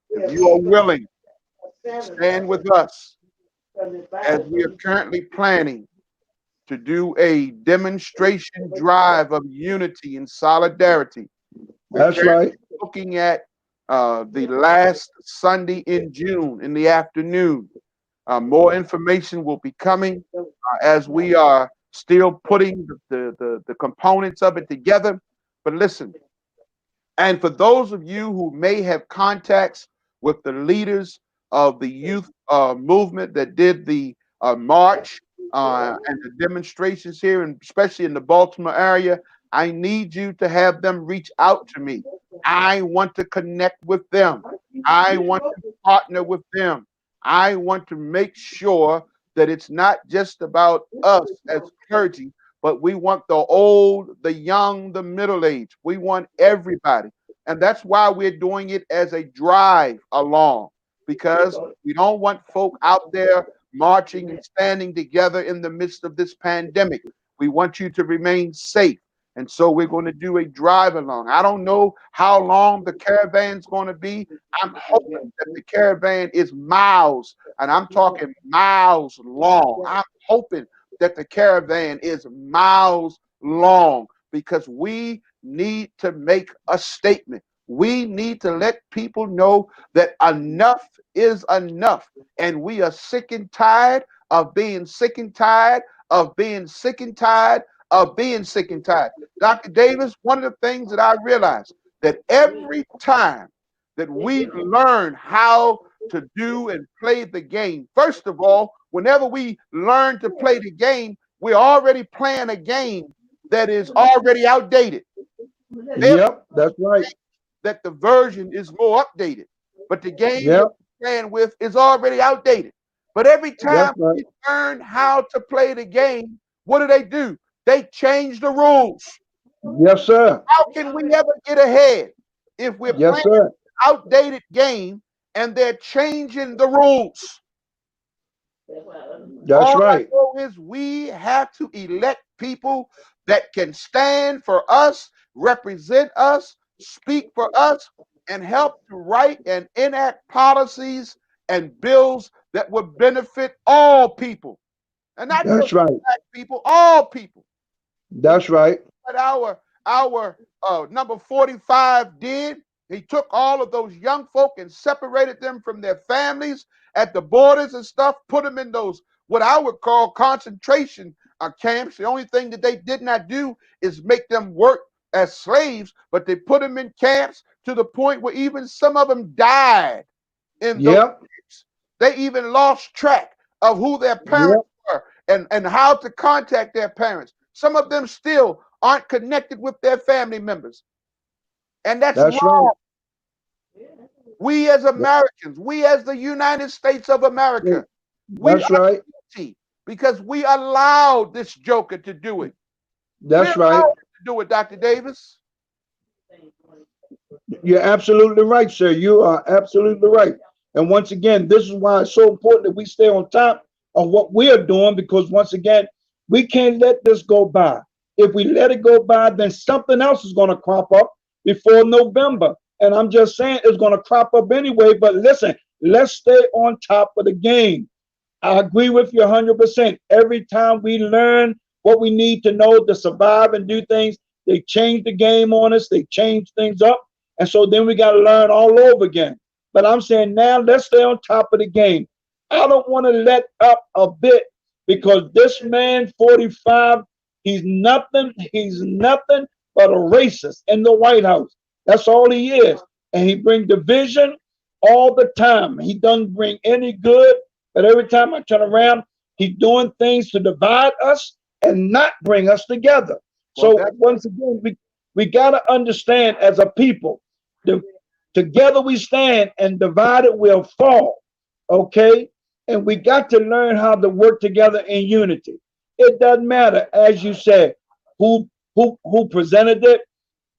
[SPEAKER 1] if you are willing, stand with us as we are currently planning to do a demonstration drive of unity and solidarity. We're
[SPEAKER 2] That's
[SPEAKER 1] currently
[SPEAKER 2] right.
[SPEAKER 1] looking at the last Sunday in June in the afternoon. More information will be coming as we are still putting the components of it together. But listen, and for those of you who may have contacts with the leaders of the youth movement that did the march and the demonstrations here, and especially in the Baltimore area, I need you to have them reach out to me. I want to connect with them. I want to partner with them. I want to make sure that it's not just about us as clergy, but we want the old, the young, the middle age. We want everybody. And that's why we're doing it as a drive along, because we don't want folk out there marching and standing together in the midst of this pandemic. We want you to remain safe. And so we're going to do a drive along. I don't know how long the caravan's going to be. I'm hoping that the caravan is miles, and I'm talking miles long. I'm hoping that the caravan is miles long because we need to make a statement. We need to let people know that enough is enough. And we are sick and tired of being sick and tired of being sick and tired of being sick and tired. Dr. Davis, one of the things that I realized that every time that we learn how to do and play the game, first of all, whenever we learn to play the game, we're already playing a game that is already outdated. They're
[SPEAKER 2] Yep. That's right.
[SPEAKER 1] that the version is more updated, but the game that
[SPEAKER 2] Yep.
[SPEAKER 1] we're playing with is already outdated. But every
[SPEAKER 2] That's
[SPEAKER 1] time
[SPEAKER 2] right.
[SPEAKER 1] we learn how to play the game, what do? They change the rules.
[SPEAKER 2] Yes, sir.
[SPEAKER 1] How can we ever get ahead if we're
[SPEAKER 2] Yes,
[SPEAKER 1] playing
[SPEAKER 2] sir.
[SPEAKER 1] an outdated game and they're changing the rules?
[SPEAKER 2] That's
[SPEAKER 1] All I
[SPEAKER 2] right.
[SPEAKER 1] know is we have to elect people that can stand for us, represent us, speak for us, and help to write and enact policies and bills that would benefit all people, and not just
[SPEAKER 2] That's right.
[SPEAKER 1] black people, all people. Because
[SPEAKER 2] That's right.
[SPEAKER 1] what our number 45 did, he took all of those young folk and separated them from their families at the borders and stuff, put them in those what I would call concentration camps. The only thing that they did not do is make them work as slaves, but they put them in camps to the point where even some of them died in those
[SPEAKER 2] Yep.
[SPEAKER 1] camps. They even lost track of who their parents
[SPEAKER 2] Yep.
[SPEAKER 1] were and how to contact their parents. Some of them still aren't connected with their family members. And that's
[SPEAKER 2] That's right.
[SPEAKER 1] wrong. We as Americans, we as the United States of America, we
[SPEAKER 2] That's
[SPEAKER 1] are
[SPEAKER 2] right.
[SPEAKER 1] guilty because we allowed this joker to do it. We
[SPEAKER 2] That's
[SPEAKER 1] allowed
[SPEAKER 2] right.
[SPEAKER 1] him to do it, Dr. Davis.
[SPEAKER 2] You're absolutely right, sir. You are absolutely right. And once again, this is why it's so important that we stay on top of what we are doing, because once again, we can't let this go by. If we let it go by, then something else is going to crop up before November. And I'm just saying it's going to crop up anyway. But listen, let's stay on top of the game. I agree with you 100%. Every time we learn what we need to know to survive and do things, they change the game on us, they change things up. And so then we got to learn all over again. But I'm saying now let's stay on top of the game. I don't want to let up a bit because this man, 45, he's nothing but a racist in the White House. That's all he is. And he brings division all the time. He doesn't bring any good, but every time I turn around, he's doing things to divide us and not bring us together.
[SPEAKER 1] Well,
[SPEAKER 2] So
[SPEAKER 1] that's
[SPEAKER 2] once again, we got to understand as a people, the, together we stand and divided we'll fall. Okay? And we got to learn how to work together in unity. It doesn't matter, as you said, who presented it,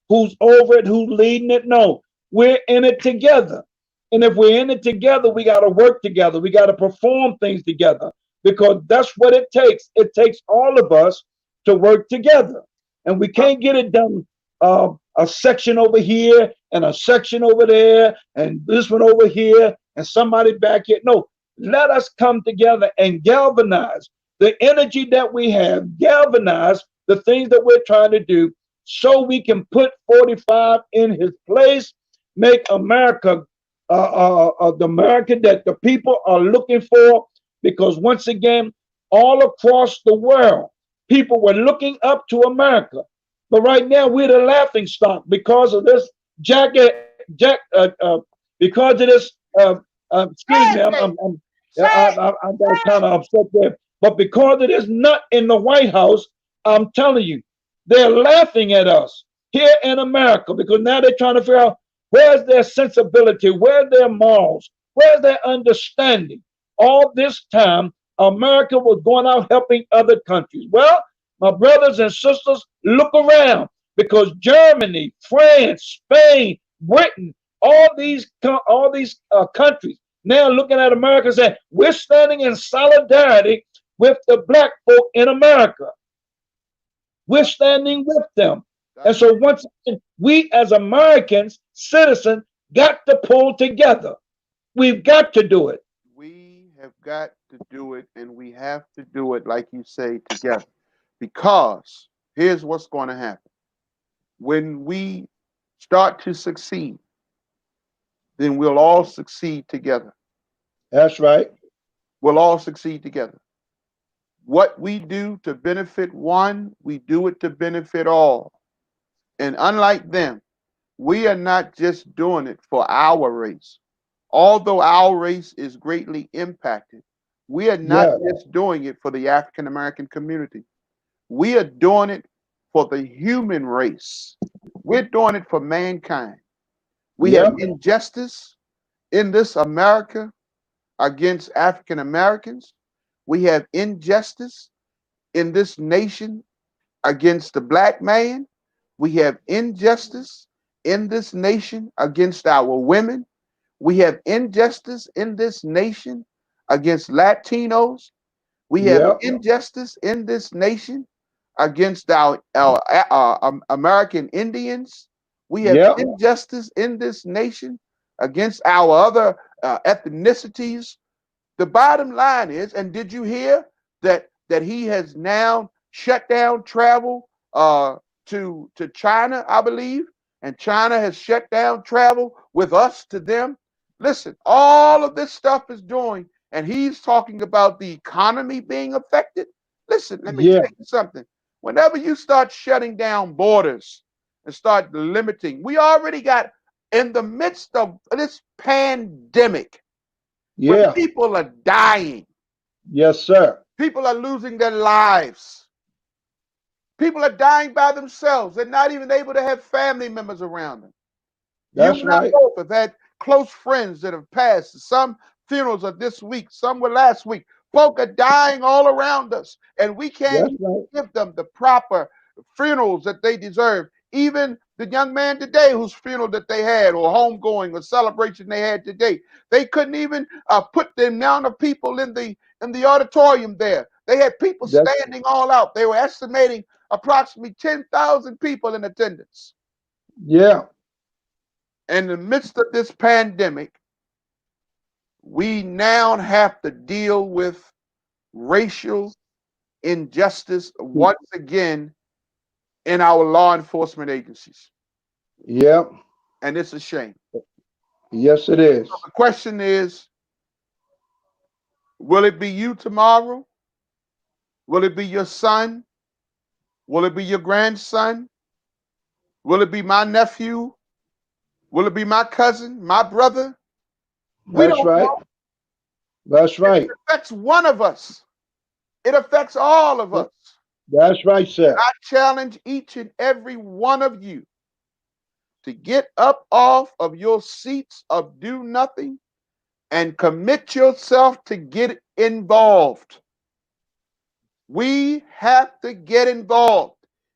[SPEAKER 2] who's over it, who's leading it. No, we're in it together. And if we're in it together, we got to work together. We got to perform things together because that's what it takes. It takes all of us to work together. And we can't get it done a section over here and a section over there and this one over here and somebody back here. No, let us come together and galvanize the energy that we have, galvanize the things that we're trying to do so we can put 45 in his place, make America the America that the people are looking for. Because once again, all across the world, people were looking up to America. But right now, we're the laughing stock because of this because of this. Excuse me, I got kind of upset there. But because of this nut in the White House, I'm telling you, they're laughing at us here in America because now they're trying to figure out where's their sensibility, where's their morals, where's their understanding. All this time, America was going out helping other countries. Well, my brothers and sisters, look around because Germany, France, Spain, Britain, all these countries now looking at America and saying we're standing in solidarity with the black folk in America. We're standing with them. And so once again, we as Americans, citizens, got to pull together. We've got to do it.
[SPEAKER 1] we have got to do it, and we have to do it, like you say, together. Because here's what's going to happen. When we start to succeed, then we'll all succeed together.
[SPEAKER 2] That's right.
[SPEAKER 1] We'll all succeed together. What we do to benefit one, we do it to benefit all. And unlike them, we are not just doing it for our race. Although our race is greatly impacted, we are not
[SPEAKER 2] Yeah.
[SPEAKER 1] just doing it for the African American community. We are doing it for the human race. We're doing it for mankind. We have
[SPEAKER 2] Yep.
[SPEAKER 1] injustice in this America against African Americans. We have injustice in this nation against the black man. We have injustice in this nation against our women. We have injustice in this nation against Latinos. We have
[SPEAKER 2] Yep.
[SPEAKER 1] injustice in this nation against our American Indians. We have
[SPEAKER 2] Yep.
[SPEAKER 1] injustice in this nation against our other ethnicities. The bottom line is, and did you hear that he has now shut down travel to China, I believe, and China has shut down travel with us to them. Listen, all of this stuff is doing, and he's talking about the economy being affected. Listen, let me
[SPEAKER 2] Yeah.
[SPEAKER 1] tell you something. Whenever you start shutting down borders and start limiting, we already got in the midst of this pandemic where
[SPEAKER 2] Yeah.
[SPEAKER 1] people are dying,
[SPEAKER 2] Yes, sir.
[SPEAKER 1] people are losing their lives, people are dying by themselves. They're not even able to have family members around them. You
[SPEAKER 2] That's
[SPEAKER 1] and I
[SPEAKER 2] right.
[SPEAKER 1] both have had close friends that have passed. Some funerals are this week, some were last week. Folk are dying all around us, and we can't
[SPEAKER 2] That's right.
[SPEAKER 1] give them the proper funerals that they deserve. Even the young man today whose funeral that they had, or homegoing, or celebration they had today, they couldn't even put the amount of people in the auditorium there. They had people
[SPEAKER 2] That's
[SPEAKER 1] standing all out. They were estimating approximately 10,000 people in attendance.
[SPEAKER 2] yeah.
[SPEAKER 1] In the midst of this pandemic, we now have to deal with racial injustice once again in our law enforcement agencies.
[SPEAKER 2] Yeah.
[SPEAKER 1] And it's a shame.
[SPEAKER 2] Yes, it is.
[SPEAKER 1] The question is, will it be you tomorrow? Will it be your son? Will it be your grandson? Will it be my nephew? Will it be my cousin, my brother? We
[SPEAKER 2] That's
[SPEAKER 1] don't
[SPEAKER 2] right.
[SPEAKER 1] know.
[SPEAKER 2] That's
[SPEAKER 1] If
[SPEAKER 2] right.
[SPEAKER 1] it affects one of us, it affects all of us.
[SPEAKER 2] That's right, sir.
[SPEAKER 1] I challenge each and every one of you to get up off of your seats of do nothing and commit yourself to get involved. We have to get involved.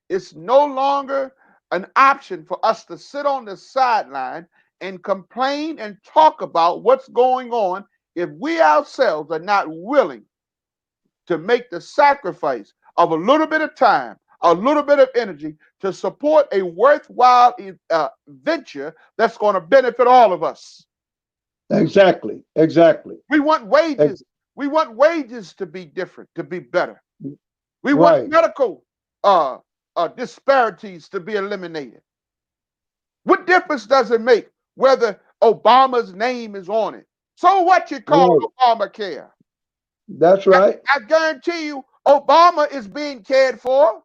[SPEAKER 1] It's no longer an option for us to sit on the sideline and complain and talk about what's going on if we ourselves are not willing to make the sacrifice of a little bit of time, a little bit of energy to support a worthwhile venture that's going to benefit all of us.
[SPEAKER 2] Exactly. Exactly.
[SPEAKER 1] We want wages.
[SPEAKER 2] Ex-
[SPEAKER 1] We want wages to be different, to be better. We want
[SPEAKER 2] right.
[SPEAKER 1] medical disparities to be eliminated. What difference does it make whether Obama's name is on it? So what you call
[SPEAKER 2] Right.
[SPEAKER 1] it Obamacare?
[SPEAKER 2] That's right.
[SPEAKER 1] I guarantee you, Obama is being cared for.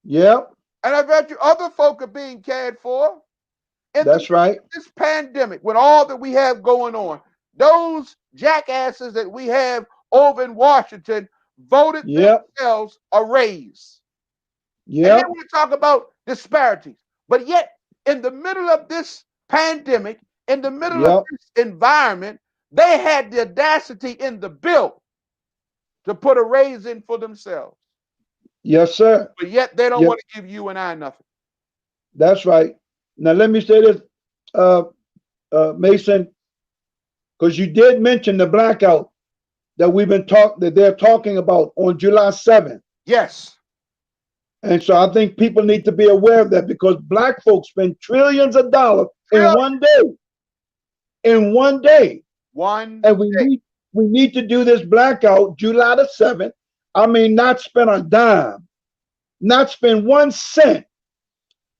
[SPEAKER 2] Yep.
[SPEAKER 1] And I bet you other folk are being cared for in the
[SPEAKER 2] That's right.
[SPEAKER 1] this pandemic with all that we have going on. Those jackasses that we have over in Washington voted
[SPEAKER 2] Yep.
[SPEAKER 1] themselves a raise. And then
[SPEAKER 2] Yep.
[SPEAKER 1] we talk about disparities. But yet, in the middle of this pandemic, in the middle of
[SPEAKER 2] Yep.
[SPEAKER 1] this environment, they had the audacity in the bill to put a raise in for themselves.
[SPEAKER 2] Yes, sir.
[SPEAKER 1] But yet they don't
[SPEAKER 2] Yep.
[SPEAKER 1] want to give you and I nothing.
[SPEAKER 2] That's right. Now let me say this, uh, Mason, because you did mention the blackout that they're talking about on July 7th.
[SPEAKER 1] Yes.
[SPEAKER 2] And so I think people need to be aware of that because black folks spend trillions of dollars in one day. In one day. And we need to do this blackout July the 7th. I mean, not spend a dime, not spend 1 cent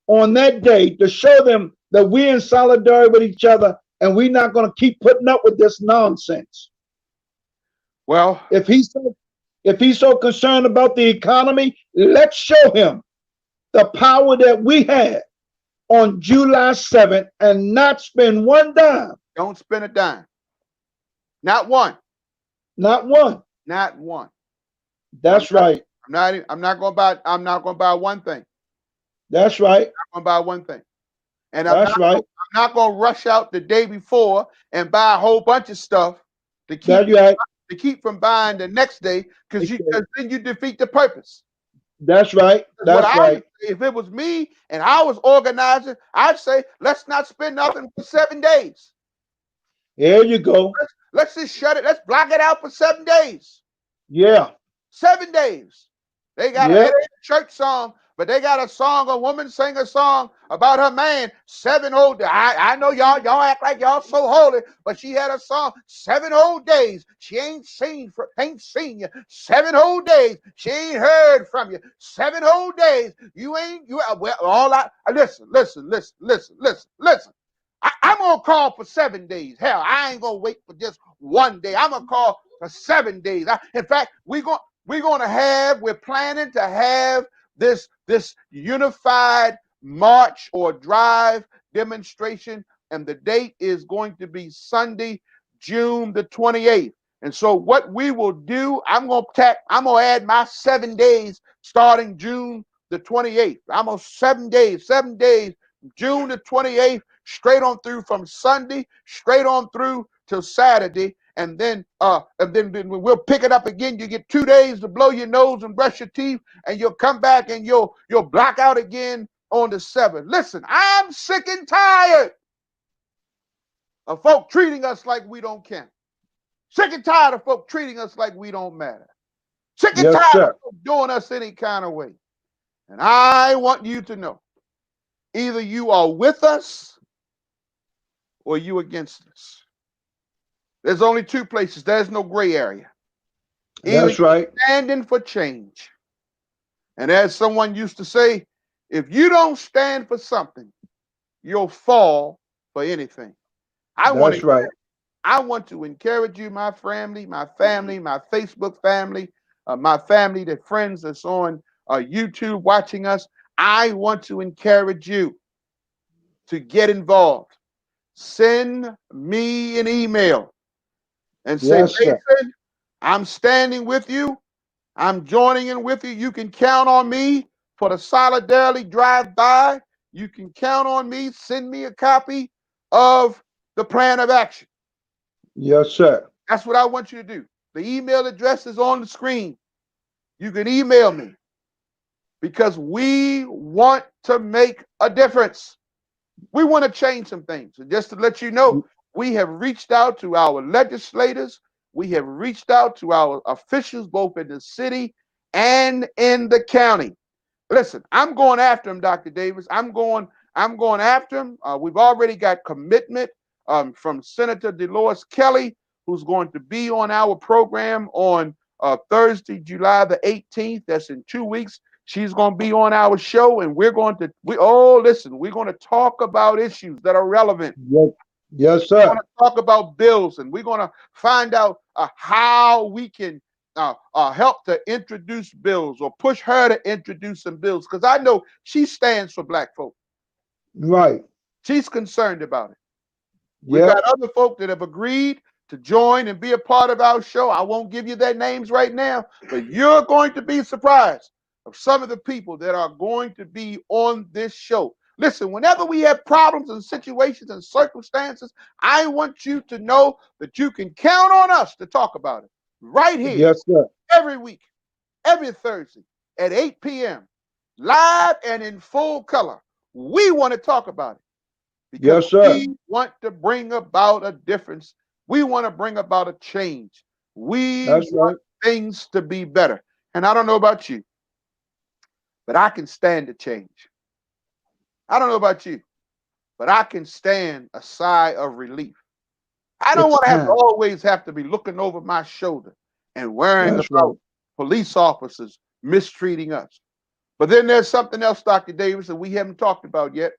[SPEAKER 2] on that day to show them that we're in solidarity with each other and we're not going to keep putting up with this nonsense.
[SPEAKER 1] Well,
[SPEAKER 2] if he's so concerned about the economy, let's show him the power that we have on July 7th and not spend one dime.
[SPEAKER 1] Don't spend a dime. Not one.
[SPEAKER 2] Not one.
[SPEAKER 1] Not one.
[SPEAKER 2] That's right.
[SPEAKER 1] I'm not going to buy one thing.
[SPEAKER 2] That's right.
[SPEAKER 1] I'm going to buy one thing. And
[SPEAKER 2] I'm
[SPEAKER 1] not going to rush out the day before and buy a whole bunch of stuff to keep from buying the next day because then you defeat the purpose.
[SPEAKER 2] That's right. That's right.
[SPEAKER 1] If it was me and I was organizing, I'd say let's not spend nothing for 7 days.
[SPEAKER 2] There you go.
[SPEAKER 1] Let's just shut it. Let's block it out for 7 days.
[SPEAKER 2] Yeah.
[SPEAKER 1] 7 days. They got
[SPEAKER 2] Yep.
[SPEAKER 1] a church song, but they got a song, a woman sang a song about her man. 7 whole days. I know y'all act like y'all so holy, but she had a song 7 whole days. She ain't seen you. 7 whole days. She ain't heard from you. 7 whole days. You well all I listen. I'm gonna call for 7 days. Hell, I ain't gonna wait for just one day. I'm gonna call for 7 days. In fact, we're planning to have this unified march or drive demonstration, and the date is going to be Sunday, June the 28th. And so what we will do, I'm gonna add my 7 days starting June the 28th. I'm on 7 days, June the 28th, straight on through from Sunday, straight on through till Saturday. And then we'll pick it up again. You get 2 days to blow your nose and brush your teeth, and you'll come back and you'll block out again on the 7th. Listen, I'm sick and tired of folk treating us like we don't count. Sick and tired of folk treating us like we don't matter. Sick and
[SPEAKER 2] Yes,
[SPEAKER 1] tired
[SPEAKER 2] sir.
[SPEAKER 1] of folk doing us any kind of way. And I want you to know, either you are with us or you against us. There's only 2 places. There's no gray area. Either
[SPEAKER 2] That's right.
[SPEAKER 1] standing for change. And as someone used to say, if you don't stand for something, you'll fall for anything.
[SPEAKER 2] That's right.
[SPEAKER 1] I want to encourage you, my family, my Facebook family, my family, the friends that's on YouTube watching us. I want to encourage you to get involved. Send me an email and say,
[SPEAKER 2] Yes, sir.
[SPEAKER 1] Mason, I'm standing with you. I'm joining in with you. You can count on me for the Solidarity Drive-By. You can count on me. Send me a copy of the plan of action.
[SPEAKER 2] Yes, sir.
[SPEAKER 1] That's what I want you to do. The email address is on the screen. You can email me because we want to make a difference. We want to change some things. And just to let you know, we have reached out to our legislators. We have reached out to our officials, both in the city and in the county. Listen, I'm going after him, Dr. Davis. I'm going after him. We've already got commitment from Senator Dolores Kelly, who's going to be on our program on Thursday, July the 18th. That's in 2 weeks. She's going to be on our show, and we're going to talk about issues that are relevant.
[SPEAKER 2] Yes, yes, sir.
[SPEAKER 1] We're going to talk about bills, and we're going to find out how we can help to introduce bills or push her to introduce some bills, because I know she stands for Black folk.
[SPEAKER 2] Right.
[SPEAKER 1] She's concerned about it. We've got other folk that have agreed to join and be a part of our show. I won't give you their names right now, but you're going to be surprised of some of the people that are going to be on this show. Listen, whenever we have problems and situations and circumstances, I want you to know that you can count on us to talk about it right here.
[SPEAKER 2] Yes, sir.
[SPEAKER 1] Every week, every Thursday at 8 p.m., live and in full color. We want to talk about it because
[SPEAKER 2] Yes, sir.
[SPEAKER 1] we want to bring about a difference. We want to bring about a change. We
[SPEAKER 2] That's
[SPEAKER 1] want
[SPEAKER 2] right.
[SPEAKER 1] things to be better. And I don't know about you, but I can stand the change. I don't know about you, but I can stand a sigh of relief. I don't
[SPEAKER 2] It's
[SPEAKER 1] want to
[SPEAKER 2] time.
[SPEAKER 1] always have to be looking over my shoulder and worrying
[SPEAKER 2] That's
[SPEAKER 1] about
[SPEAKER 2] right.
[SPEAKER 1] police officers mistreating us. But then there's something else, Dr. Davis, that we haven't talked about yet.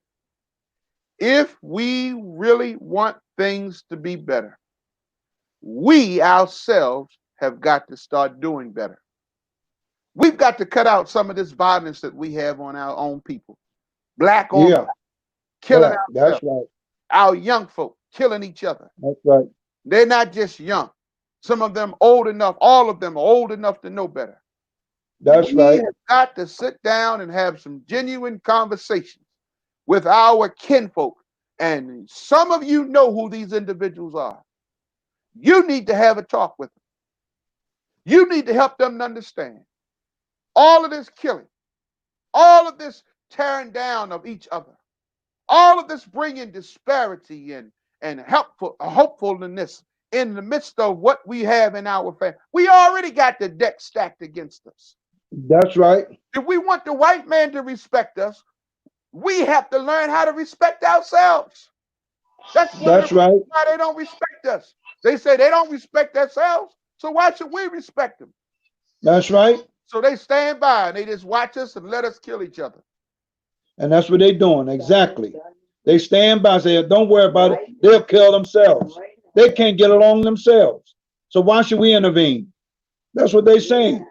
[SPEAKER 1] If we really want things to be better, we ourselves have got to start doing better. We've got to cut out some of this violence that we have on our own people. Black on
[SPEAKER 2] Yeah.
[SPEAKER 1] killing
[SPEAKER 2] Right. That's
[SPEAKER 1] ourselves.
[SPEAKER 2] right.
[SPEAKER 1] Our young folk killing each other.
[SPEAKER 2] That's right.
[SPEAKER 1] They're not just young. Some of them old enough, all of them are old enough to know better.
[SPEAKER 2] That's
[SPEAKER 1] We
[SPEAKER 2] right.
[SPEAKER 1] have got to sit down and have some genuine conversations with our kinfolk. And some of you know who these individuals are. You need to have a talk with them. You need to help them understand all of this killing, all of this tearing down of each other, all of this bringing disparity and hopefulness in the midst of what we have in our family. We already got the deck stacked against us.
[SPEAKER 2] That's right.
[SPEAKER 1] If we want the white man to respect us, we have to learn how to respect ourselves. That's one of
[SPEAKER 2] That's
[SPEAKER 1] the
[SPEAKER 2] right.
[SPEAKER 1] reasons why they don't respect us. They say they don't respect themselves, so why should we respect them?
[SPEAKER 2] That's right.
[SPEAKER 1] So they stand by and they just watch us and let us kill each other.
[SPEAKER 2] And that's what they're doing. Exactly. They stand by and say, don't worry about it. They'll kill themselves. They can't get along themselves. So why should we intervene? That's what they're saying.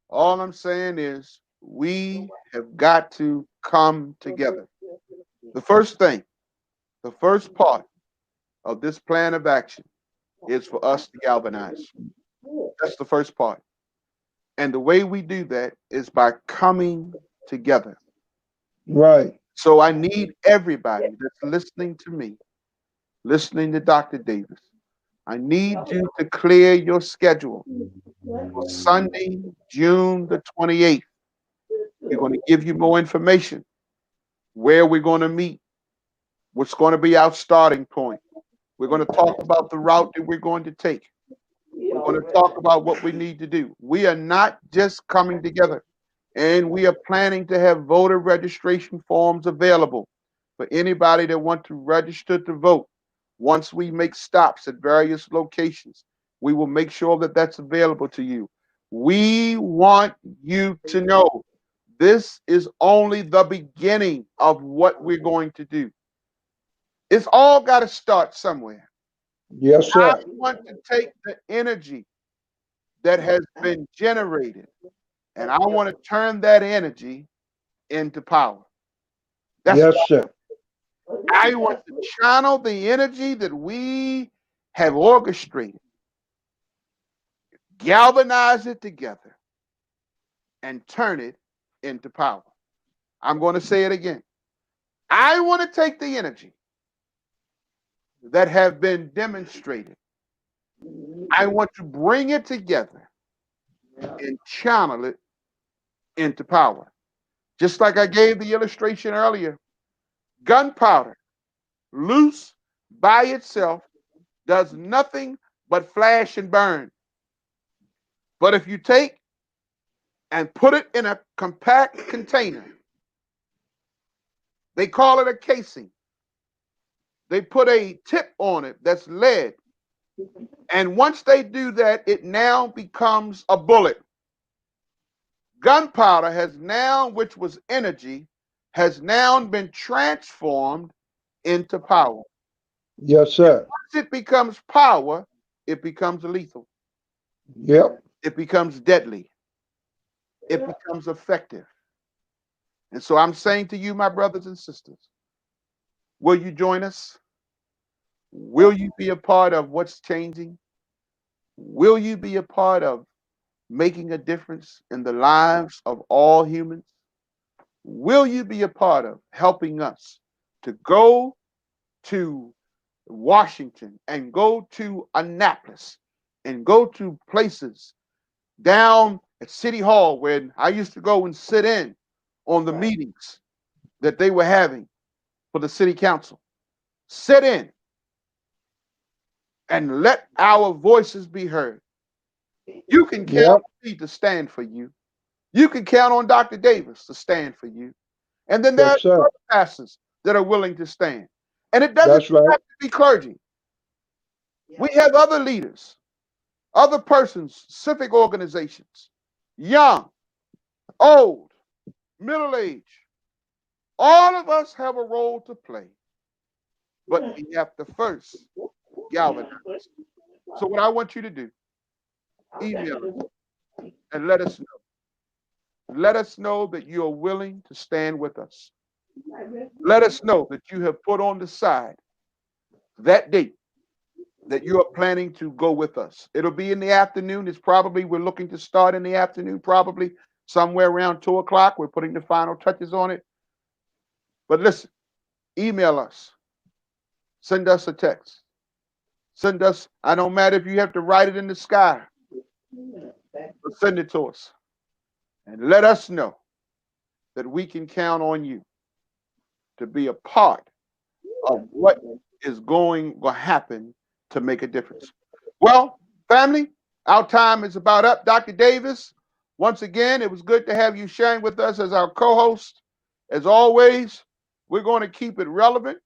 [SPEAKER 1] All I'm saying is we have got to come together. The first thing, the first part of this plan of action is for us to galvanize. That's the first part. And the way we do that is by coming together.
[SPEAKER 2] Right.
[SPEAKER 1] So I need everybody that's listening to me, listening to Dr. Davis. I need you to clear your schedule for Sunday, June the 28th. We're going to give you more information, where we're going to meet, what's going to be our starting point. We're going to talk about the route that we're going to take. We're going to talk about what we need to do. We are not just coming together, and we are planning to have voter registration forms available for anybody that wants to register to vote. Once we make stops at various locations, we will make sure that that's available to you. We want you to know this is only the beginning of what we're going to do. It's all got to start somewhere.
[SPEAKER 2] Yes,
[SPEAKER 1] I
[SPEAKER 2] sir.
[SPEAKER 1] want to take the energy that has been generated and I want to turn that energy into power. That's
[SPEAKER 2] Yes,
[SPEAKER 1] what
[SPEAKER 2] sir.
[SPEAKER 1] I want to channel the energy that we have orchestrated, galvanize it together, and turn it into power. I'm going to say it again. I want to take the energy that have been demonstrated. I want to bring it together and channel it into power. Just like I gave the illustration earlier, gunpowder, loose by itself, does nothing but flash and burn. But if you take and put it in a compact container, they call it a casing. They put a tip on it that's lead. And once they do that, it now becomes a bullet. Gunpowder has now, which was energy, has now been transformed into power.
[SPEAKER 2] Yes, sir.
[SPEAKER 1] Once it becomes power, it becomes lethal.
[SPEAKER 2] Yep.
[SPEAKER 1] It becomes deadly. It becomes effective. And so I'm saying to you, my brothers and sisters, will you join us? Will you be a part of what's changing? Will you be a part of making a difference in the lives of all humans? Will you be a part of helping us to go to Washington and go to Annapolis and go to places down at City Hall where I used to go and sit in on the meetings that they were having for the city council? Sit in and let our voices be heard. You can count
[SPEAKER 2] Yep.
[SPEAKER 1] on me to stand for you. You can count on Dr. Davis to stand for you. And then there are
[SPEAKER 2] Yes, sir.
[SPEAKER 1] other pastors that are willing to stand. And it doesn't
[SPEAKER 2] That's right.
[SPEAKER 1] have to be clergy. We have other leaders, other persons, civic organizations, young, old, middle age. All of us have a role to play, but we have to first galvanize. So what I want you to do, email us and let us know. Let us know that you are willing to stand with us. Let us know that you have put on the side that date that you are planning to go with us. It'll be in the afternoon. We're looking to start in the afternoon, probably somewhere around 2 o'clock. We're putting the final touches on it. But listen, email us, send us a text, send us, I don't matter if you have to write it in the sky, but send it to us and let us know that we can count on you to be a part of what is going to happen to make a difference. Well, family, our time is about up. Dr. Davis, once again, it was good to have you sharing with us as our co-host. As always, we're going to keep it relevant.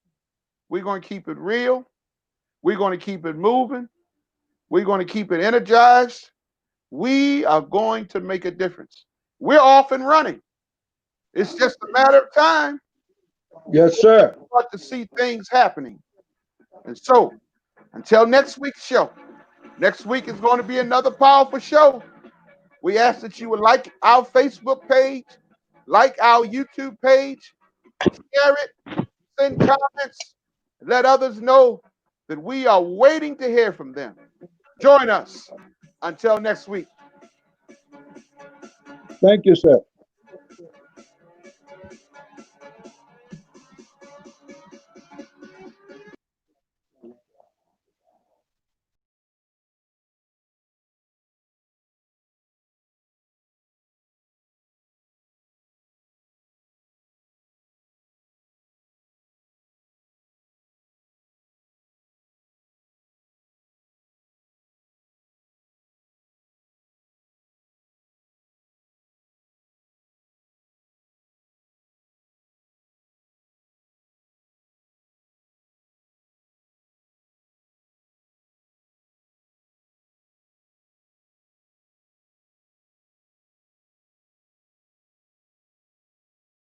[SPEAKER 1] We're going to keep it real. We're going to keep it moving. We're going to keep it energized. We are going to make a difference. We're off and running. It's just a matter of time.
[SPEAKER 2] Yes, sir.
[SPEAKER 1] We start to see things happening. And so, until next week's show, next week is going to be another powerful show. We ask that you would like our Facebook page, like our YouTube page, share it, send comments, let others know that we are waiting to hear from them. Join us. Until next week.
[SPEAKER 2] Thank you, sir.